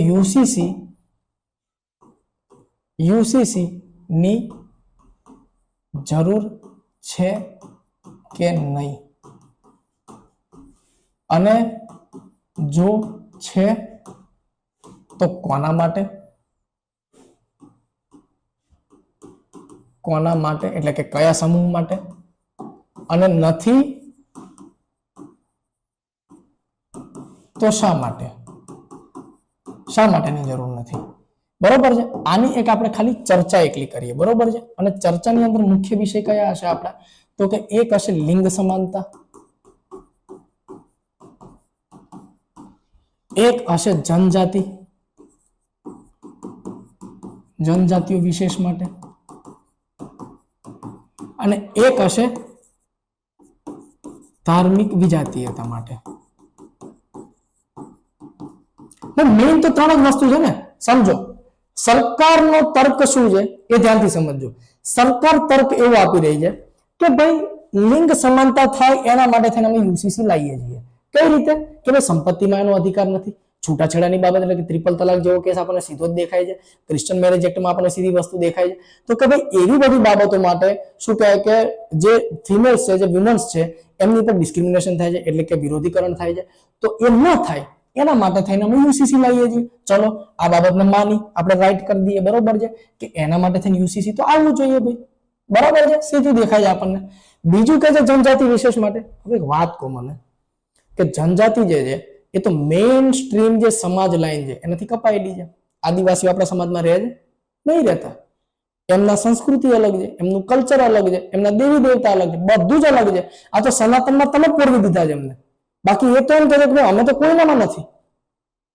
[SPEAKER 1] યુસીસી ની જરૂર છે કે નહીં, અને જો છે તો કોના માટે, એટલે કે કયા સમૂહ માટે, અને નથી તો શા માટેની જરૂર નથી. બરોબર છે. આની એક આપણે ખાલી ચર્ચા એકલી કરીએ, બરોબર છે. અને ચર્ચાની અંદર મુખ્ય વિષય કયા હશે આપણા, તો કે એક હશે લિંગ સમાનતા, એક હશે જનજાતિઓ વિશેષ માટે, અને એક હશે ધાર્મિક વિજાતીયતા માટે. મેઇન તો 3 જ વસ્તુ છે ને. સમજો સરકારનો તર્ક શું છે એ ધ્યાનથી સમજજો. સરકાર તર્ક એવો આપી રહી છે કે ભાઈ લિંગ સમાનતા થાય એના માટે થઈને અમે યુસીસી લાવીએ છીએ. કઈ રીતે કે ભાઈ સંપત્તિમાં એનો અધિકાર નથી, છૂટાછેડાની બાબત એટલે કે ટ્રિપલ તલાક જેવો કેસ આપણને સીધો જ દેખાય છે, ક્રિશ્ચિયન મેરેજ એક્ટમાં આપણને સીધી વસ્તુ દેખાય છે. તો કે ભાઈ એવી બધી બાબતો માટે શું કહે કે જે ફિમેલ્સ છે, જે વિમન્સ છે, એમની પર ડિસ્ક્રિમિનેશન થાય છે, એટલે કે વિરોધીકરણ થાય છે. તો એ ન થાય એના માટે થઈને અમે યુસીસી લાવીએ છીએ. ચલો આ બાબતને માની આપણે રાઈટ કરી દઈએ, બરોબર છે, કે એના માટે થઈને યુસીસી તો આવવું જોઈએ ભાઈ, બરાબર છે, સીધું દેખાય છે આપણને. બીજું કે છે જનજાતિ વિશેષ માટે. હવે એક વાત કહો મને કે જનજાતિ જે છે એ તો મેઇન સ્ટ્રીમ જે સમાજ લાઈન છે એનાથી કપાયેલી છે. આદિવાસીઓ આપણા સમાજમાં રહે છે? નહીં રહેતા. એમના સંસ્કૃતિ અલગ છે, એમનું કલ્ચર અલગ છે, એમના દેવી દેવતા અલગ છે, બધું જ અલગ છે. આ તો સનાતનમાં તમે પોરવી દીધા છે એમને. બાકી એ તો એમ કહે છે કે અમે તો કોઈનામાં નથી,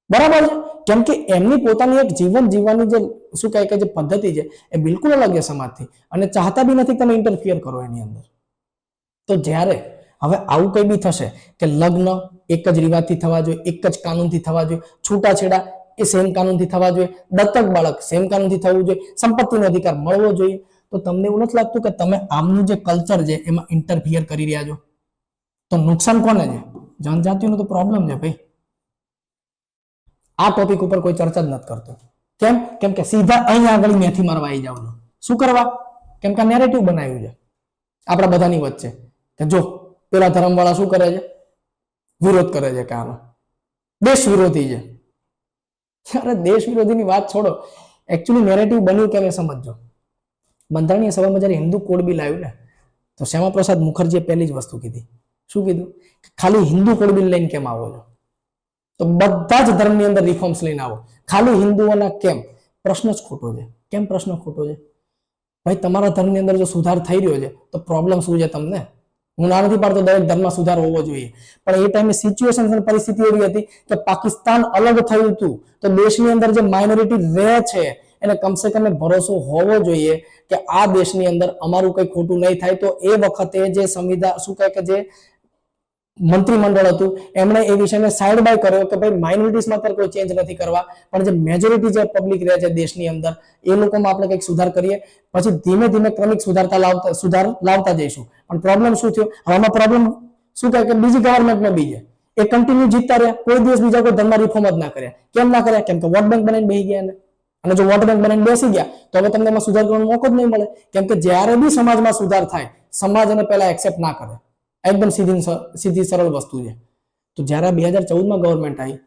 [SPEAKER 1] બરાબર છે. કેમ કે એમની પોતાની એક જીવન જીવવાની જે શું કહે કે જે પદ્ધતિ છે એ બિલકુલ અલગ છે સમાજથી, અને ચાહતા બી નથી તમે ઇન્ટરફિયર કરો એની અંદર. તો જ્યારે હવે આવું કઈ બી થશે કે લગ્ન એક જ રિવાજથી થવા જોઈએ, એક જ કાનૂનથી થવા જોઈએ, છૂટાછેડા એ સેમ કાનૂનથી થવા જોઈએ, દત્તક બાળક સેમ કાનૂનથી થવું જોઈએ, સંપત્તિનો અધિકાર મળવો જોઈએ, તો તમને એવું નથી લાગતું કે તમે આમનું જે કલ્ચર છે એમાં ઇન્ટરફિયર કરી રહ્યા છો? તો નુકસાન કોને છે? જનજાતિનો તો પ્રોબ્લેમ છે ભાઈ. આ ટોપિક ઉપર કોઈ ચર્ચા જ નથી કરતો. કેમ કે સીધા અહીંયા આગળ મેથી મારવા આવી જાવ છો. શું કરવા? કેમ કે નેરેટિવ બનાવ્યું છે આપણા બધાની વચ્ચે કે જો પેલા ધર્મવાળા શું કરે છે, વિરોધ કરે છે, કે આનો દેશ વિરોધી છે. અરે દેશ વિરોધીની વાત છોડો, એકચ્યુઅલી નેરેટિવ બન્યું કેમ એ સમજો. બંધારણીય સભામાં જ્યારે હિન્દુ કોડ બિલ આવ્યું ને, તો શ્યામા પ્રસાદ મુખર્જીએ પહેલી જ વસ્તુ કીધી. શું કીધું? ખાલી હિન્દુ કોડ બિલ લઈને કેમ આવો છો? તો બધા જ ધર્મની અંદર રિફોર્મ્સ લઈને આવો, ખાલી હિન્દુઓના કેમ? પ્રશ્ન જ ખોટો છે. કેમ પ્રશ્ન ખોટો છે? ભાઈ તમારા ધર્મની અંદર જો સુધાર થઈ રહ્યો છે તો પ્રોબ્લેમ શું છે તમને? હું ના નથી પાડતો દરેક ધર્મમાં સુધાર હોવો જોઈએ, પણ એ ટાઈમે સિચ્યુએશન અને પરિસ્થિતિ એવી હતી કે પાકિસ્તાન અલગ થયું હતું, તો દેશની અંદર જે માઇનોરિટી રહે છે એને કમસે કમ ભરોસો હોવો જોઈએ કે આ દેશની અંદર અમારું કંઈ ખોટું નહીં થાય. તો એ વખતે જે સંવિધાન શું કહે કે જે મંત્રીમંડળ હતું એમણે એ વિષયને સાઈડ બાય કર્યો કે ભાઈ માઇનોરિટીઝમાં અત્યારે કોઈ ચેન્જ નથી કરવા, પણ જે મેજોરિટી જે પબ્લિક રહે છે દેશની અંદર એ લોકોમાં આપણે કંઈક સુધાર કરીએ, પછી ધીમે ધીમે ક્રમિક સુધાર લાવતા જઈશું. પણ પ્રોબ્લેમ શું થયો? આમાં પ્રોબ્લેમ શું કહે કે બીજી ગવર્મેન્ટનો બી છે, એ કન્ટિન્યુ જીતતા રહ્યા, કોઈ દિવસ બીજા કોઈ ધર્મમાં રિફોર્મ જ ના કર્યા. કેમ ના કર્યા? કેમ કે વોટ બેંક બનાવીને બેસી ગયા. અને જો વોટ બેંક બનાવીને બેસી ગયા તો હવે તમને એમાં સુધાર કરવાનો મોકો જ નહીં મળે. કેમ કે જ્યારે બી સમાજમાં સુધાર થાય, સમાજ એને પહેલા એક્સેપ્ટ ના કરે. એકદમ સીધી સરળ વસ્તુ છે. તો જ્યારે 2014માં ગવર્મેન્ટ આવી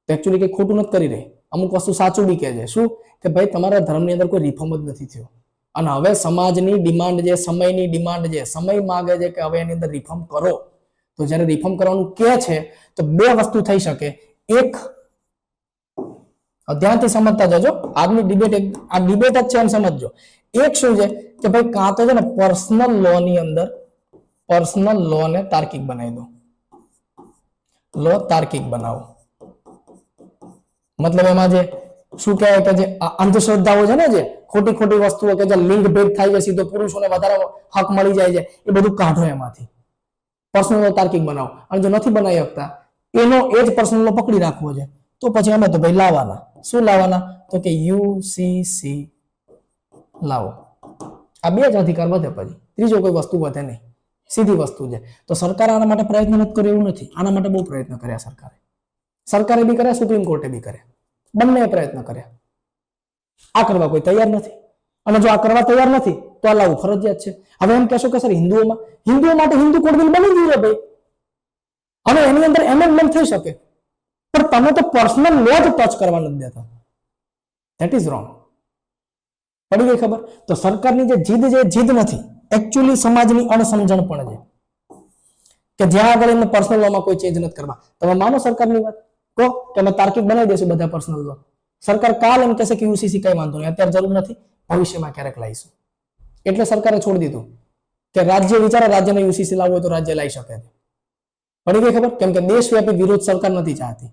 [SPEAKER 1] તો એકચ્યુઅલી કંઈ ખોટું નથી કરી રહી, અમુક વસ્તુ સાચું બી કહે છે. શું કે ભાઈ તમારા ધર્મની અંદર કોઈ રિફોર્મ જ નથી થયો, અને હવે સમાજની ડિમાન્ડ છે, સમયની ડિમાન્ડ છે, સમય માંગે છે કે હવે એની અંદર રિફોર્મ કરો. તો જ્યારે રિફોર્મ કરવાનું કે છે તો બે વસ્તુ થઈ શકે. એક, ધ્યાનથી સમજતા જજો, આજની ડિબેટ આ ડિબેટ જ છે એમ સમજજો. એક શું છે કે ભાઈ કાં તો છે ને પર્સનલ લો ની અંદર પર્સનલ લો ને તાર્કિક બનાવી દો, લો તાર્કિક બનાવો. મતલબ એમાં જે શું કહેવાય કે જે અંધશ્રદ્ધાઓ છે ને, જે ખોટી ખોટી વસ્તુઓ કે જે લિંગ ભેદ થાય છે, સીધો પુરુષોને વધારે હક મળી જાય છે, એ બધું કાઢો એમાંથી. પર્સનલ લો તાર્કિક બનાવો. અને જો નથી બનાવી શકતા એનો એ જ પર્સનલ લો પકડી રાખવો છે, તો પછી અમે તો ભાઈ લાવવાના. શું લાવવાના? તો કે યુસીસી લાવો. આ બે જ અધિકાર વધે, પછી ત્રીજો કોઈ વસ્તુ વધે નહીં. સીધી વસ્તુ છે. તો સરકાર આના માટે પ્રયત્ન નથી કર્યો એવું નથી. આના માટે બહુ પ્રયત્ન કર્યા સરકારે. સરકારે બી કર્યા, સુપ્રીમ કોર્ટે બી કર્યા, બંને પ્રયત્ન કર્યા. આ કરવા કોઈ તૈયાર નથી. અને જો આ કરવા તૈયાર નથી તો આ લાવવું ફરજિયાત છે. હવે એમ કહેશો કે સર હિન્દુઓ માટે હિન્દુ કોડ બિલ બની ગયું ભાઈ, હવે એની અંદર એમેન્ડમેન્ટ થઈ શકે, પણ તમે તો પર્સનલ લો જ ટચ કરવા નથી દેતા. That is wrong. પડી ગઈ ખબર? તો સરકારની જે જીદ છે, જીદ નથી, એકચ્યુઅલી સમાજની અણસમજણ પણ છે કે જ્યાં આગળ એમને પર્સનલ લોમાં કોઈ ચેન્જ નથી કરવા. તમે માનો સરકારની વાત? કહો કે અમે તાર્કિક બનાવી દઈશું બધા પર્સનલ લો. સરકાર કાલ એમ કહેશે કે યુસીસી કઈ વાંધો નહીં, અત્યારે જરૂર નથી, ભવિષ્યમાં ક્યારેક લાવીશું. એટલે સરકારે છોડી દીધું કે રાજ્ય વિચારે રાજ્યને યુસીસી લાવવું હોય તો રાજ્ય લાવી શકે છે. પડી ગઈ ખબર? કેમ કે દેશવ્યાપી વિરોધ સરકાર નથી ચાહતી.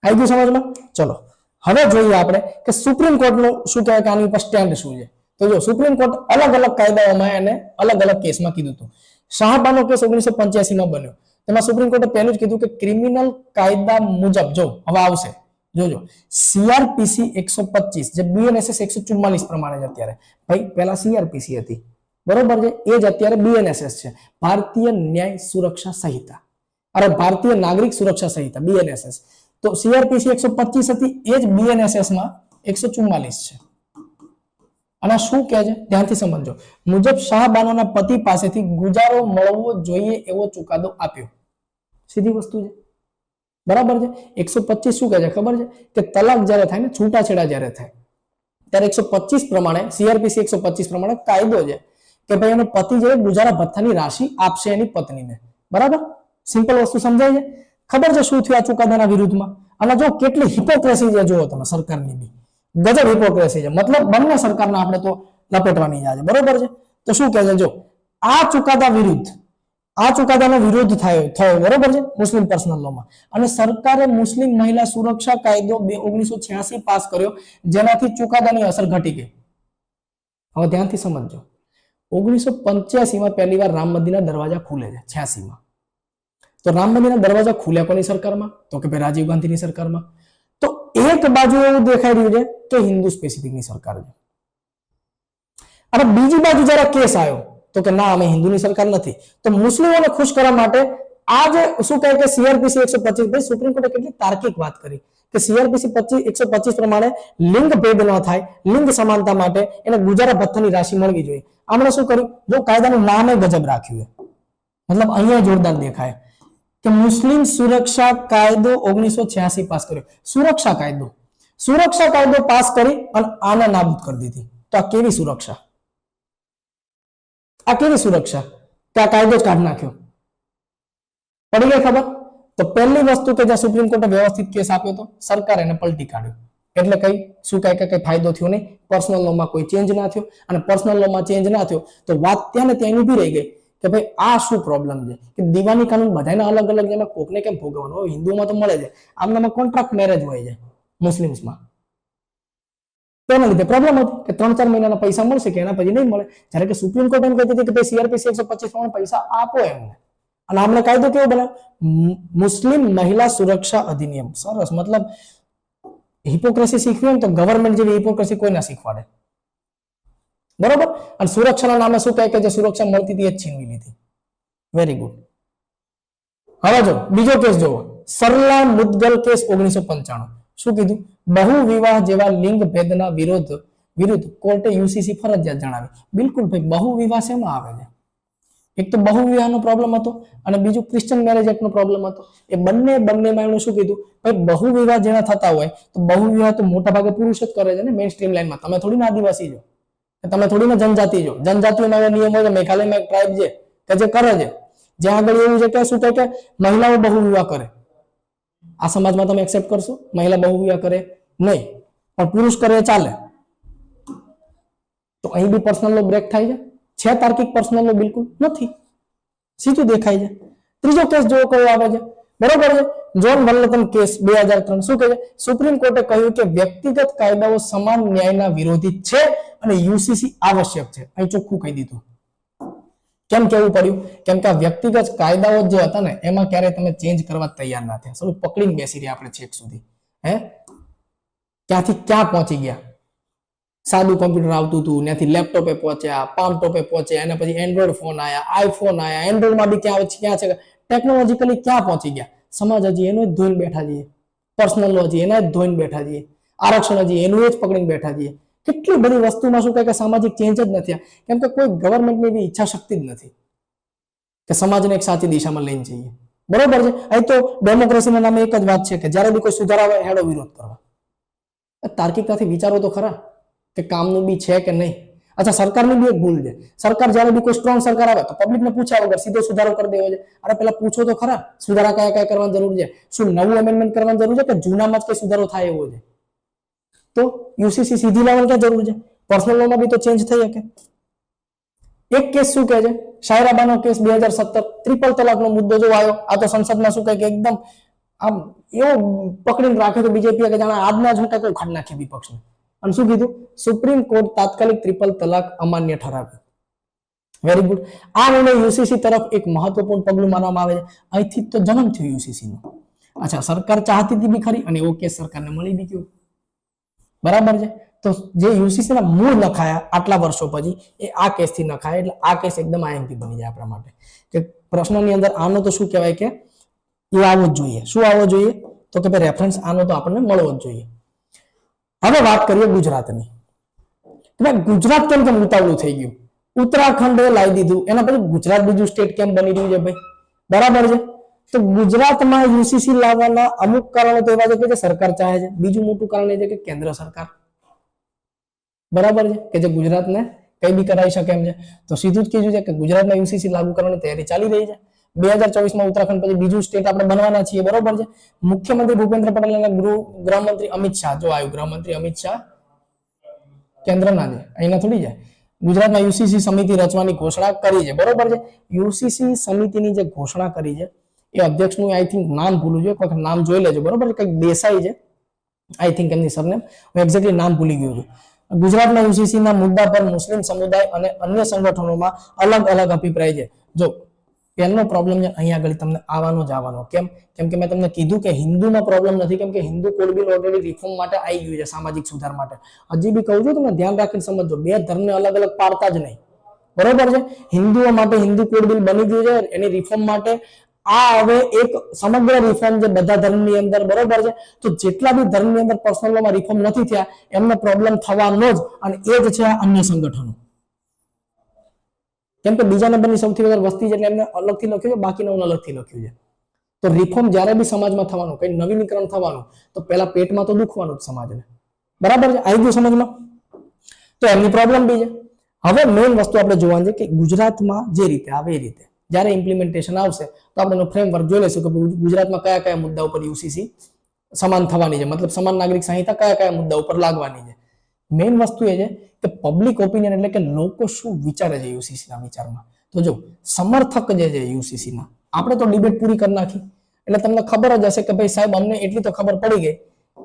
[SPEAKER 1] આવી ગયું સમજમાં? ચલો હવે જોઈએ આપણે કે સુપ્રીમ કોર્ટનું શું કહેવાય કે આની ઉપર સ્ટેન્ડ શું છે. તો જો સુપ્રીમ કોર્ટ અલગ અલગ કાયદાઓમાં એને અલગ અલગ કેસમાં કીધું હતું. શાહબાનો કેસ 1985 માં બન્યો. તેમાં સુપ્રીમ કોર્ટે પહેલું જ કીધું કે ક્રિમિનલ કાયદા મુજબ, જો હવે આવશે જોજો, સીઆરપીસી 125 જે બીએનએસએસ 144 પ્રમાણે છે અત્યારે, ભાઈ પહેલા સીઆરપીસી હતી, બરોબર છે, એ જ અત્યારે બીએનએસએસ છે, ભારતીય ન્યાય સુરક્ષા સંહિતા, અરે ભારતીય નાગરિક સુરક્ષા સંહિતા, બીએનએસએસ. તો સીઆરપીસી 125 હતી, એ જ બીએનએસએસ માં 144 છે. અને શું કહે છે ધ્યાનથી સમજો. મુજબ શાહબાનોના પતિ પાસેથી ગુજારો મળવો જોઈએ એવો ચુકાદો આપ્યો. સીધી વસ્તુ છે, બરાબર છે. 125 શું કહે છે ખબર છે? કે તલાક જ્યારે થાય ને, છૂટાછેડા જ્યારે થાય ત્યારે 125 પ્રમાણે, સીઆરપીસી 125 પ્રમાણે કાયદો છે કે ભાઈ એનો પતિ જે ગુજારા ભથ્થાની રાશિ આપશે એની પત્નીને. બરાબર? સિમ્પલ વસ્તુ સમજાય છે? ખબર છે શું થયું આ ચુકાદાના વિરુદ્ધમાં? અને જો કેટલી હિપોક્રેસી છે જુઓ તમે સરકારની બી, ગજબ હિપોક્રેસી છે. મતલબ બંને સરકારને આપણે તો લપેટવાની છે, બરોબર છે. તો શું કહે છે, જો આ ચુકાદા વિરુદ્ધ, આ ચુકાદાનો વિરોધ થયો બરોબર છે મુસ્લિમ પર્સનલ લોમાં, અને સરકારે મુસ્લિમ મહિલા સુરક્ષા કાયદો 1986 પાસ કર્યો, જેનાથી ચુકાદાની અસર ઘટી ગઈ. હવે ધ્યાનથી સમજજો. 1985 માં પહેલી વાર રામ મંદિરના દરવાજા ખુલે છે, 86 માં. તો રામ મંદિરના દરવાજા ખુલ્યા કોની સરકારમાં? તો કે ભાઈ રાજીવ ગાંધીની સરકારમાં. તો એક બાજુ એવું દેખાઈ રહ્યું છે કે હિન્દુ સ્પેસિફિકની સરકાર છે, અને બીજી બાજુ જરા કેસ આવ્યો તો કે ના અમે હિન્દુની સરકાર નથી. તો મુસ્લિમોને ખુશ કરવા માટે આ જે શું કહે કે સીઆરપીસી 125, ભાઈ સુપ્રીમ કોર્ટે કેટલી તાર્કિક વાત કરી કે સીઆરપીસી 125 પ્રમાણે લિંગ ભેદ ન થાય, લિંગ સમાનતા માટે એને ગુજારા ભથ્થાની રાશિ મળવી જોઈએ. આમણે શું કર્યું? જો કાયદાનું નામે ગજબ રાખ્યું છે, મતલબ અહીંયા જોરદાર દેખાય કે મુસ્લિમ સુરક્ષા કાયદો 1986 પાસ કર્યો. સુરક્ષા કાયદો પાસ કરી અને આને નાબૂદ કરી દીધી. તો આ કેવી સુરક્ષા? આ કેવી સુરક્ષા કે આ કાયદો જ કાઢી નાખ્યો? પડી ગઈ ખબર? તો પહેલી વસ્તુ કે જ્યાં સુપ્રીમ કોર્ટે વ્યવસ્થિત કેસ આપ્યો તો સરકારે એને પલટી કાઢ્યો. એટલે કઈ શું કહે કે કઈ ફાયદો થયો નહીં, પર્સનલ લોમાં કોઈ ચેન્જ ના થયો. અને પર્સનલ લોમાં ચેન્જ ના થયો તો વાત ત્યાં ને ત્યાં ઊભી રહી ગઈ કે ભાઈ આ શું પ્રોબ્લેમ છે કે દીવાની કાનૂન બધાને અલગ અલગ છે, એમાં કોકને કેમ ભોગવવાનો હોય? હિન્દુમાં તો મળે છે, આમનામાં કોન્ટ્રાક્ટ મેરેજ હોય છે, મુસ્લિમ્સમાં તેના લીધે પ્રોબ્લેમ હતી કે 3-4 મહિનાના પૈસા મળશે કે એના પછી નહીં મળે. જ્યારે કે સુપ્રીમ કોર્ટ એમ કહેતી હતી કે ભાઈ સીઆરપીસી 125 પ્રમાણે પૈસા આપો એમને. અને આમણે કાયદો કેવો બનાવ્યો? મુસ્લિમ મહિલા સુરક્ષા અધિનિયમ. સરસ. મતલબ હિપોક્રેસી શીખવી હોય તો ગવર્મેન્ટ જેવી હિપોક્રેસી કોઈ ના શીખવાડે, બરોબર. અને સુરક્ષાના નામે શું કહે કે જે સુરક્ષા મળતી હતી એ જ છીનવી લીધી. Very good. હવે જો બીજો કેસ જોવો, સરલા મુદગલ કેસ 1995. શું કીધું? બહુ વિવાહ જેવા લિંગ ભેદના વિરુદ્ધ કોર્ટે યુસીસી ફરજિયાત જણાવી. બિલકુલ ભાઈ, બહુ વિવાહ શેમાં આવે છે? એક તો બહુ વિવાહનો પ્રોબ્લેમ હતો અને બીજું ક્રિશ્ચિયન મેરેજ એક્ટનો પ્રોબ્લેમ હતો. એ બંનેમાં એમણે શું કીધું? ભાઈ બહુ વિવાહ જેના થતા હોય તો બહુ વિવાહ તો મોટા ભાગે પુરુષ જ કરે છે ને મેઇન સ્ટ્રીમ લાઈનમાં. તમે થોડી ના આદિવાસી છો, તમે થોડી ના જનજાતિ છો. જનજાતિઓના નિયમ હોય, મેઘાલયમાં એક ટ્રાઇબ છે કે જે કરે છે, જ્યાં આગળ એવું છે કે શું કહે કે મહિલાઓ બહુ વિવાહ કરે, આ સમાજમાં તમે એક્સેપ્ટ કરશો? મહિલા બહુ વિવાહ કરે નહીં, પણ પુરુષ કરે ચાલે. તો અહીં બી પર્સનલ લો બ્રેક થાય છે તાર્કિક પર્સનલ લો બિલકુલ નથી, સીધું દેખાય છે. ત્રીજો કેસ જો કયો આવે છે, બરોબર છે, જોન વલ્લથમ કેસ 2003. શું કહે છે? સુપ્રીમ કોર્ટે કહ્યું કે વ્યક્તિગત કાયદાઓ સમાન ન્યાયના વિરોધી છે અને યુસીસી આવશ્યક છે. અહીં ચોખ્ખું કહી દીધું. કેમ કેવું પડ્યું? કેમ કે આ વ્યક્તિગત કાયદાઓ જે હતા ને એમાં ક્યારે તમે ચેન્જ કરવા તૈયાર ના થયા. સરું પકડીને બેસી રહ્યા આપણે છેક સુધી. હે ક્યાંથી ક્યાં પહોંચી ગયા? સાદું કોમ્પ્યુટર આવતું હતું, ત્યાંથી લેપટોપે પહોંચ્યા, પામ ટોપે પહોંચ્યા, એના પછી એન્ડ્રોઈડ ફોન આવ્યા, આઈફોન આવ્યા, એન્ડ્રોઈડમાં બી ક્યાં છે, ટેકનોલોજીકલી ક્યાં પહોંચી ગયા? સમાજ હજી એનું જ ધોઈને બેઠા છીએ, પર્સનલ હજી એના જ ધોઈને બેઠા છીએ, આરક્ષણ હજી એનું જ પકડીને બેઠા છીએ. કેટલી બધી વસ્તુમાં શું કહે કે સામાજિક ચેન્જ જ નથી, કેમ કે કોઈ ગવર્મેન્ટની એવી ઈચ્છા શક્તિ જ નથી કે સમાજને એક સાચી દિશામાં લઈને જઈએ. બરોબર છે. અહીં તો ડેમોક્રેસીના નામે એક જ વાત છે કે જ્યારે બી કોઈ સુધારા આવે હેડો વિરોધ કરવા. તાર્કિકતાથી વિચારો તો ખરા કે કામનું બી છે કે નહીં. અચ્છા, સરકારની બી એક ભૂલ છે. સરકાર જ્યારે બી કોઈ સ્ટ્રોંગ સરકાર આવે તો પબ્લિકને પૂછ્યા વગર સીધો સુધારો કરી દેવો છે. અરે પેલા પૂછો તો ખરા સુધારા કયા કયા કરવાની જરૂર છે, શું નવું એમેન્ડમેન્ટ કરવાની જરૂર છે કે જૂનામાં જ કઈ સુધારો થાય એવો છે? તો યુસીસી સીધી લાવવાની ક્યાં જરૂર છે? પર્સનલ લોમાં બી તો ચેન્જ થઈ શકે. એક કેસ શું કહે છે? શાયરાબાનો કેસ 2017 ટ્રિપલ તલાકનો મુદ્દો જો આવ્યો, આ તો સંસદમાં શું કહે કે એકદમ આમ એવો પકડીને રાખ્યો તો બીજેપી કે જાણે આજના જ હું કઈ ખાડ નાખી વિપક્ષને. અને શું કીધું? સુપ્રીમ કોર્ટ તાત્કાલિક ટ્રિપલ તલાક અમાન્ય ઠરાવ્યું. Very good. આ નિર્ણય યુસીસી તરફ એક મહત્વપૂર્ણ પગલું માનવામાં આવે છે. અહીંથી તો જન્મ થયો યુસીસી નો. અચ્છા, સરકાર ચાહતી હતી બી ખરી અને એવો કેસ સરકારને મળી બી ગયો. બરાબર છે. તો જે યુસીસી ના મૂળ નખાયા આટલા વર્ષો પછી એ આ કેસથી નખાય, એટલે આ કેસ એકદમ આઈએમપી બની જાય આપણા માટે. કે પ્રશ્નની અંદર આનો તો શું કહેવાય કે એ આવવો જ જોઈએ. શું આવવો જોઈએ? તો કે ભાઈ રેફરન્સ આનો તો આપણને મળવો જ જોઈએ. હવે વાત કરીએ ગુજરાતની. ગુજરાત કેમ કેમ ઉતાવળું થઈ ગયું? ઉત્તરાખંડે લાવી દીધું, એના પછી ગુજરાત બીજું સ્ટેટ કેમ બની રહ્યું છે ભાઈ? બરાબર છે. તો ગુજરાતમાં યુસીસી લાવવાના અમુક કારણો તો એવા છે કે સરકાર ચાહે છે. બીજું મોટું કારણ એ છે કે કેન્દ્ર સરકાર, બરાબર છે, કે જે ગુજરાતને કઈ બી કરાવી શકે એમ છે. તો સીધું જ કીધું છે કે ગુજરાતમાં યુસીસી લાગુ કરવાની તૈયારી ચાલી રહી છે. 2024માં ઉત્તરાખંડ પછી બીજું સ્ટેટ આપણે બનવાના છીએ. બરોબર છે. મુખ્યમંત્રી ભૂપેન્દ્ર પટેલ અને ગૃહમંત્રી અમિત શાહ, જો આવ્યું ગૃહમંત્રી અમિત શાહ કેન્દ્રના છે, અહીંના થોડી જાય. ગુજરાતમાં યુસીસી સમિતિ રચવાની ઘોષણા કરી છે. બરોબર છે. યુસીસી સમિતિની જે ઘોષણા કરી છે એ અધ્યક્ષનું આઈ થિંક નામ ભૂલું છે, કોઈ નામ જોઈ લેજો. બરોબર છે. કંઈક દેસાઈ છે આઈ થિંક એમની સરનેમ, હું એક્ઝેક્ટલી નામ ભૂલી ગયો છું. ગુજરાતમાં યુસીસીના મુદ્દા પર મુસ્લિમ સમુદાય અને અન્ય સંગઠનોમાં અલગ અલગ અભિપ્રાય છે. જો પહેલો પ્રોબ્લેમ છે અહીંયા આગળ તમને આવવાનો જ આવવાનો. કેમ? કેમ કે મેં તમને કીધું કે હિન્દુમાં પ્રોબ્લેમ નથી, કેમ કે Hindu code bill already reform માટે આવી ગયું છે, સામાજિક સુધાર માટે. હજી બી કહું છું, તમે ધ્યાન રાખીને સમજો, બે ધર્મને અલગ અલગ પાડતા જ નહીં. બરોબર છે. હિન્દુઓ માટે હિન્દુ કોડ બિલ બની ગયું છે, એની રિફોર્મ માટે આ હવે એક સમગ્ર રિફોર્મ છે બધા ધર્મની અંદર. બરોબર છે. તો જેટલા બી ધર્મની અંદર પર્સનલ લોમાં રિફોર્મ નથી થયા એમને પ્રોબ્લેમ થવાનો જ, અને એ જ છે અન્ય સંગઠનો. કેમ કે બીજા નંબરની સૌથી વધારે વસ્તી છે એટલે એમને અલગથી લખ્યું છે, બાકીના અલગથી લખ્યું છે. તો રિફોર્મ જ્યારે બી સમાજમાં થવાનું, કઈ નવીનીકરણ થવાનું, તો પેલા પેટમાં તો દુખવાનું જ સમાજને. બરાબર છે. આવી ગયું સમજમાં? તો એમની પ્રોબ્લેમ બી છે. હવે મેઇન વસ્તુ આપણે જોવાની છે કે ગુજરાતમાં જે રીતે આવે એ રીતે જ્યારે ઇમ્પ્લિમેન્ટેશન આવશે તો આપણે ફ્રેમવર્ક જોઈ લઈશું કે ગુજરાતમાં કયા કયા મુદ્દા ઉપર યુસીસી સમાન થવાની છે, મતલબ સમાન નાગરિક સંહિતા કયા કયા મુદ્દા ઉપર લાગવાની છે. મેઇન વસ્તુ એ છે કે પબ્લિક ઓપિનિયન એટલે કે લોકો શું વિચારે છે યુસીસીના વિચારમાં. તો જો સમર્થક જે છે યુસીસીના, આપણે તો ડિબેટ પૂરી કરી નાખી એટલે તમને ખબર જ હશે કે ભાઈ સાહેબ અમને એટલી તો ખબર પડી ગઈ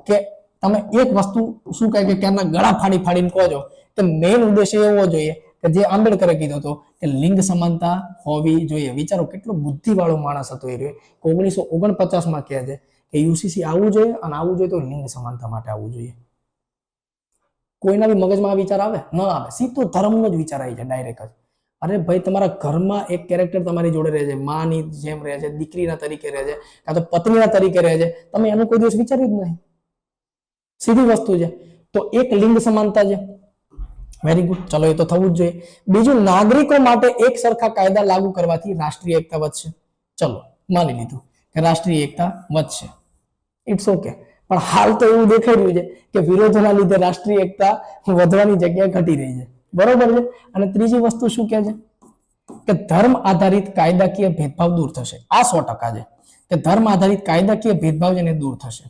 [SPEAKER 1] કે તમે એક વસ્તુ શું કહે કે ક્યારના ગળા ફાડી ફાડીને કહો છો કે મેઇન ઉદ્દેશ્ય એવો જોઈએ કે જે આંબેડકરે કીધો હતો કે લિંગ સમાનતા હોવી જોઈએ. વિચારો કેટલો બુદ્ધિવાળો માણસ હતો એ. 1949માં કહે છે કે યુસીસી આવવું જોઈએ અને આવવું જોઈએ તો લિંગ સમાનતા માટે આવવું જોઈએ. કોઈના બી મગજમાં આ વિચાર આવે? ન આવે. સીધો ધર્મનો જ વિચાર આવી જાય ડાયરેક્ટ જ. અરે ભાઈ, તમારા ઘરમાં એક કેરેક્ટર તમારી જોડે રહે છે, માની જેમ રહે છે, દીકરીના તરીકે રહે છે, કાં તો પત્નીના તરીકે રહે છે, તમે એનું કોઈ દિવસ વિચાર્યું જ નહીં. સીધી વસ્તુ છે. તો એક લિંગ સમાનતા છે. વેરી ગુડ, ચલો એ તો થવું જ જોઈએ. બીજું, નાગરિકો માટે એક સરખા કાયદા લાગુ કરવાથી રાષ્ટ્રીય એકતા વધશે. ચલો માની લીધું કે રાષ્ટ્રીય એકતા વધશે, ઇટ્સ ઓકે. પણ હાલ તો એવું દેખાઈ રહ્યું છે કે વિરોધોના લીધે રાષ્ટ્રીય એકતા વધવાની જગ્યાએ ઘટી રહી છે. બરોબર છે. અને ત્રીજી વસ્તુ શું કહે છે કે ધર્મ આધારિત કાયદાકીય ભેદભાવ દૂર થશે. આ 100% છે કે ધર્મ આધારિત કાયદાકીય ભેદભાવ છે ને દૂર થશે.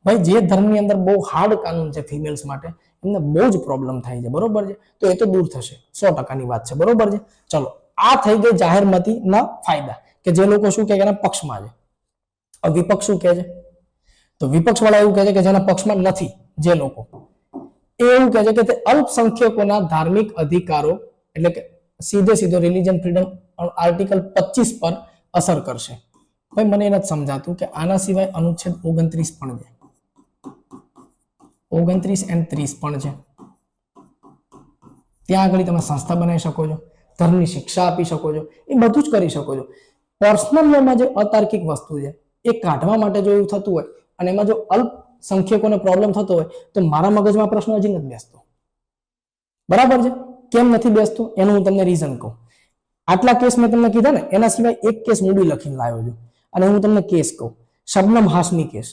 [SPEAKER 1] ભાઈ જે ધર્મની અંદર બહુ હાર્ડ કાનૂન છે ફિમેલ્સ માટે, એમને બહુ જ પ્રોબ્લેમ થાય છે, બરોબર છે, તો એ તો દૂર થશે, 100%ની વાત છે, બરોબર છે. ચલો, આ થઈ ગઈ જાહેરમતીના ફાયદા કે જે લોકો શું કહે કે એના પક્ષમાં છે. હવે વિપક્ષ શું કહે છે? તો વિપક્ષ વાળા એવું કહે છે કે જેના પક્ષમાં નથી જે લોકો, એ એવું કહે છે કે તે અલ્પસંખ્યકોના ધાર્મિક અધિકારો એટલે કે સીધો રિલીજન ફ્રીડમ આર્ટિકલ 25 પર અસર કરશે. ભાઈ મને એ નથી સમજાતું કે આના સિવાય અનુચ્છેદ 29 પણ છે, 29 અને 30 પણ છે. ત્યાં આગળ તમે સંસ્થા બનાવી શકો છો, ધર્મની શિક્ષા આપી શકો છો, એ બધું જ કરી શકો છો. પર્સનલ લોમાં જે અતાર્કિક વસ્તુ છે એ કાઢવા માટે જો એવું થતું હોય અને એમાં જો અલ્પસંખ્યકોને પ્રોબ્લેમ થતો હોય તો મારા મગજમાં પ્રશ્ન હજી નથી બેસતો, બરાબર છે. કેમ નથી બેસતો એનું હું તમને રીઝન કહું. આટલા કેસ મેં તમને કીધા ને, એના સિવાય એક કેસ હું બી લખીને લાવ્યો છું અને હું તમને કેસ કહું. શબનમ હાશમી કેસ.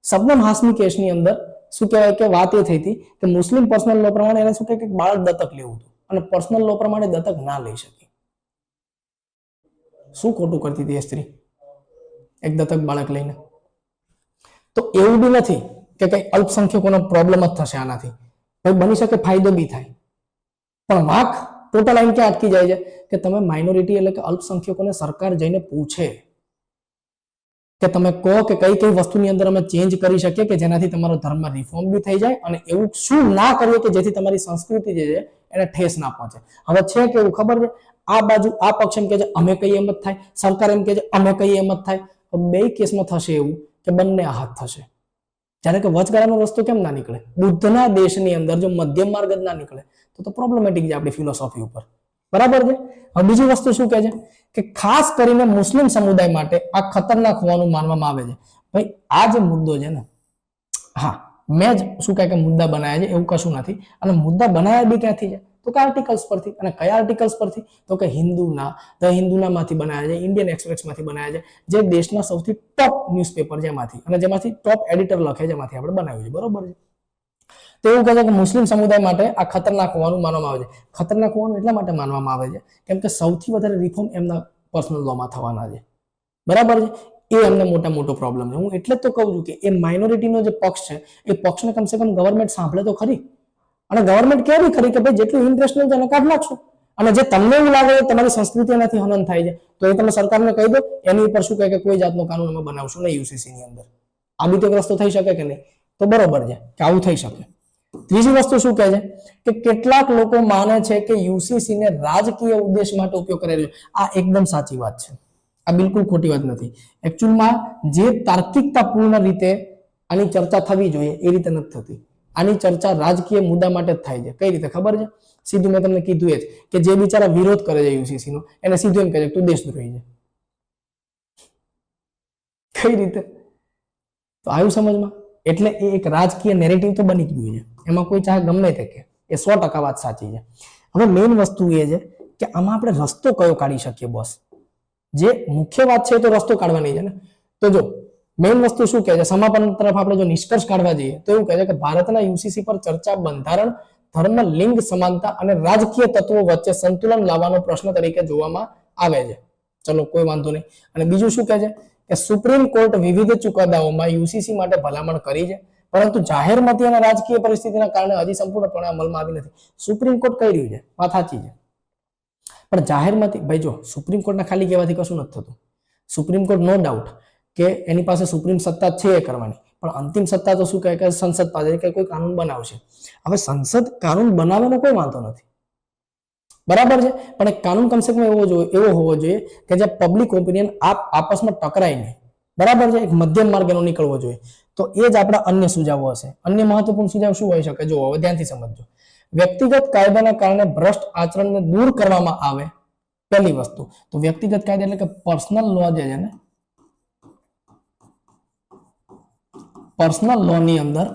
[SPEAKER 1] શબનમ હાશમી કેસની અંદર શું કહેવાય કે વાત એ થઈ હતી કે મુસ્લિમ પર્સનલ લો પ્રમાણે એને શું કહે કે બાળક દત્તક લેવું હતું અને પર્સનલ લો પ્રમાણે દત્તક ના લઈ શકી. શું ખોટું કરતી હતી એ સ્ત્રી એક દત્તક બાળક લઈને? તો એવું બી નથી કે કઈ અલ્પસંખ્યકોનો પ્રોબ્લેમ જ થશે આનાથી, ભાઈ બની શકે ફાયદો બી થાય. પણ વાંક ટોટલ આઈને ક્યાં અટકી જાય છે કે તમે માઇનોરિટી એટલે કે અલ્પસંખ્યકોને સરકાર જઈને પૂછે કે તમે કહો કે કઈ કઈ વસ્તુની અંદર અમે ચેન્જ કરી શકીએ કે જેનાથી તમારો ધર્મમાં રિફોર્મ બી થઈ જાય અને એવું શું ના કરીએ કે જેથી તમારી સંસ્કૃતિ જે છે એને ઠેસ ના પહોંચે. હવે છે કે એવું ખબર છે, આ બાજુ આ પક્ષ એમ કે છે અમે કહીએ એમ જ થાય, સરકાર એમ કે છે અમે કહીએ એમ જ થાય. બે કેસમાં થશે એવું કે બંને હાથ થશે. જ્યારે કે વચગાળાનો રસ્તો કેમ ના નીકળે? બુદ્ધના દેશની અંદર જો મધ્યમ માર્ગ જ ના નીકળે તો પ્રોબ્લેમેટિક છે આપણી ફિલોસોફી ઉપર, બરાબર છે. હવે બીજી વસ્તુ શું કહે છે કે ખાસ કરીને મુસ્લિમ સમુદાય માટે આ ખતરનાક હોવાનું માનવામાં આવે છે. ભાઈ આ જે મુદ્દો છે ને, હા મેં જ શું કહે કે મુદ્દા બનાવ્યા છે, એવું કશું નથી. અને મુદ્દા બનાવ્યા બી ક્યાંથી છે તો કે આર્ટિકલ્સ પરથી. અને કયા આર્ટિકલ્સ પરથી? તો કે હિન્દુના, ધ હિન્દુના માંથી બનાવ્યા છે, ઇન્ડિયન એક્સપ્રેસ માંથી બનાવ્યા છે, જે દેશના સૌથી ટોપ ન્યૂઝપેપર જેમાંથી અને જેમાંથી ટોપ એડિટર લખે જેમાંથી આપણે બનાવ્યું છે, બરોબર છે. તો એવું કહે છે કે મુસ્લિમ સમુદાય માટે આ ખતરનાક હોવાનું માનવામાં આવે છે. ખતરનાક હોવાનું એટલા માટે માનવામાં આવે છે કેમ કે સૌથી વધારે રિફોર્મ એમના પર્સનલ લોમાં થવાના છે, બરાબર છે. એ એમને મોટો પ્રોબ્લેમ છે. હું એટલે જ તો કહું છું કે એ માઇનોરિટીનો જે પક્ષ છે એ પક્ષને કમસે કમ ગવર્મેન્ટ સાંભળે તો ખરી. અને ગવર્મેન્ટ કેવી ખરી કે ભાઈ જેટલું ઇન્ટરેસ્ટનું છે એને કાઢ નાખશું. અને જે તમને એવું લાગે કે તમારી સંસ્કૃતિ એનાથી હનન થાય છે તો એ તમે સરકારને કહી દો, એની ઉપર શું કહે કે કોઈ જાતનો કાનૂન અમે બનાવશું નહીં યુસીસી ની અંદર. આ બી તો રસ્તો થઈ શકે કે નહીં? તો બરોબર છે કે આવું થઈ શકે. ત્રીજી વસ્તુ શું કહે છે કે કેટલાક લોકો માને છે કે યુસીસી ને રાજકીય ઉદ્દેશ માટે ઉપયોગ કરેલો. આ એકદમ સાચી વાત છે, આ બિલકુલ ખોટી વાત નથી. એકચ્યુઅલમાં જે તાર્કિકતાપૂર્ણ રીતે આની ચર્ચા થવી જોઈએ એ રીતે નથી થતી. આની ચર્ચા રાજકીય મુદ્દા માટે જ થાય છે. કઈ રીતે ખબર છે? સીધું મેં તમને કીધું એ જ કે જે બિચારા વિરોધ કરે છે યુસીસી નો એને સીધું એમ કહે છે તું દેશદ્રોહી છે. કઈ રીતે? તો આવ્યું સમજમાં? એટલે એ એક રાજકીય નેરેટિવ તો બની ગયું છે, એમાં કોઈ ચાહે ગમે તે કે એ 100% વાત સાચી છે. હવે મેઇન વસ્તુ એ છે કે આમાં આપણે રસ્તો કયો કાઢી શકીએ બોસ? જે મુખ્ય વાત છે તો રસ્તો કાઢવાની છે ને. તો જો મેઇન વસ્તુ શું કહે છે, સમાપન તરફ આપણે જો નિષ્કર્ષ કાઢવા જઈએ તો એવું કહે છે કે ભારતના યુસીસી પર ચર્ચા બંધારણ, ધર્મ, લિંગ સમાનતા અને રાજકીય તત્વો વચ્ચે સંતુલન લાવવાનો પ્રશ્ન તરીકે જોવામાં આવે છે. ચલો કોઈ વાંધો નહીં. અને બીજું શું કહે છે કે સુપ્રીમ કોર્ટ વિવિધ ચુકાદાઓમાં યુસીસી માટે ભલામણ કરી છે પરંતુ જાહેરમતી અને રાજકીય પરિસ્થિતિના કારણે હજી સંપૂર્ણપણે અમલમાં આવી નથી. સુપ્રીમ કોર્ટ કહી રહ્યું છે, વાત સાચી છે, પણ જાહેરમતી ભાઈ જો સુપ્રીમ કોર્ટના ખાલી કહેવાથી કશું નથી થતું. સુપ્રીમ કોર્ટ નો ડાઉટ કે એની પાસે સુપ્રીમ સત્તા છે એ કરવાની, પણ અંતિમ સત્તા તો શું કહે કે સંસદ પાસે કે કોઈ કાનૂન બનાવશે. હવે સંસદ કાનૂન બનાવવાનો કોઈ વાંધો નથી, બરાબર છે, પણ એક કાનૂન કમસે કમ એવો હોવો જોઈએ કે જે પબ્લિક ઓપિનિયન આપસમાં ટકરાય નહીં, બરાબર છે. એક મધ્યમ માર્ગ એનો નીકળવો જોઈએ. તો એ જ આપણા અન્ય સુઝાવો હશે. અન્ય મહત્વપૂર્ણ સુઝાવ શું હોઈ શકે? જો હવે ધ્યાનથી સમજજો. વ્યક્તિગત કાયદાના કારણે ભ્રષ્ટ આચરણને દૂર કરવામાં આવે. પહેલી વસ્તુ તો વ્યક્તિગત કાયદા એટલે કે પર્સનલ લો જે છે ને, પર્સનલ લો ની અંદર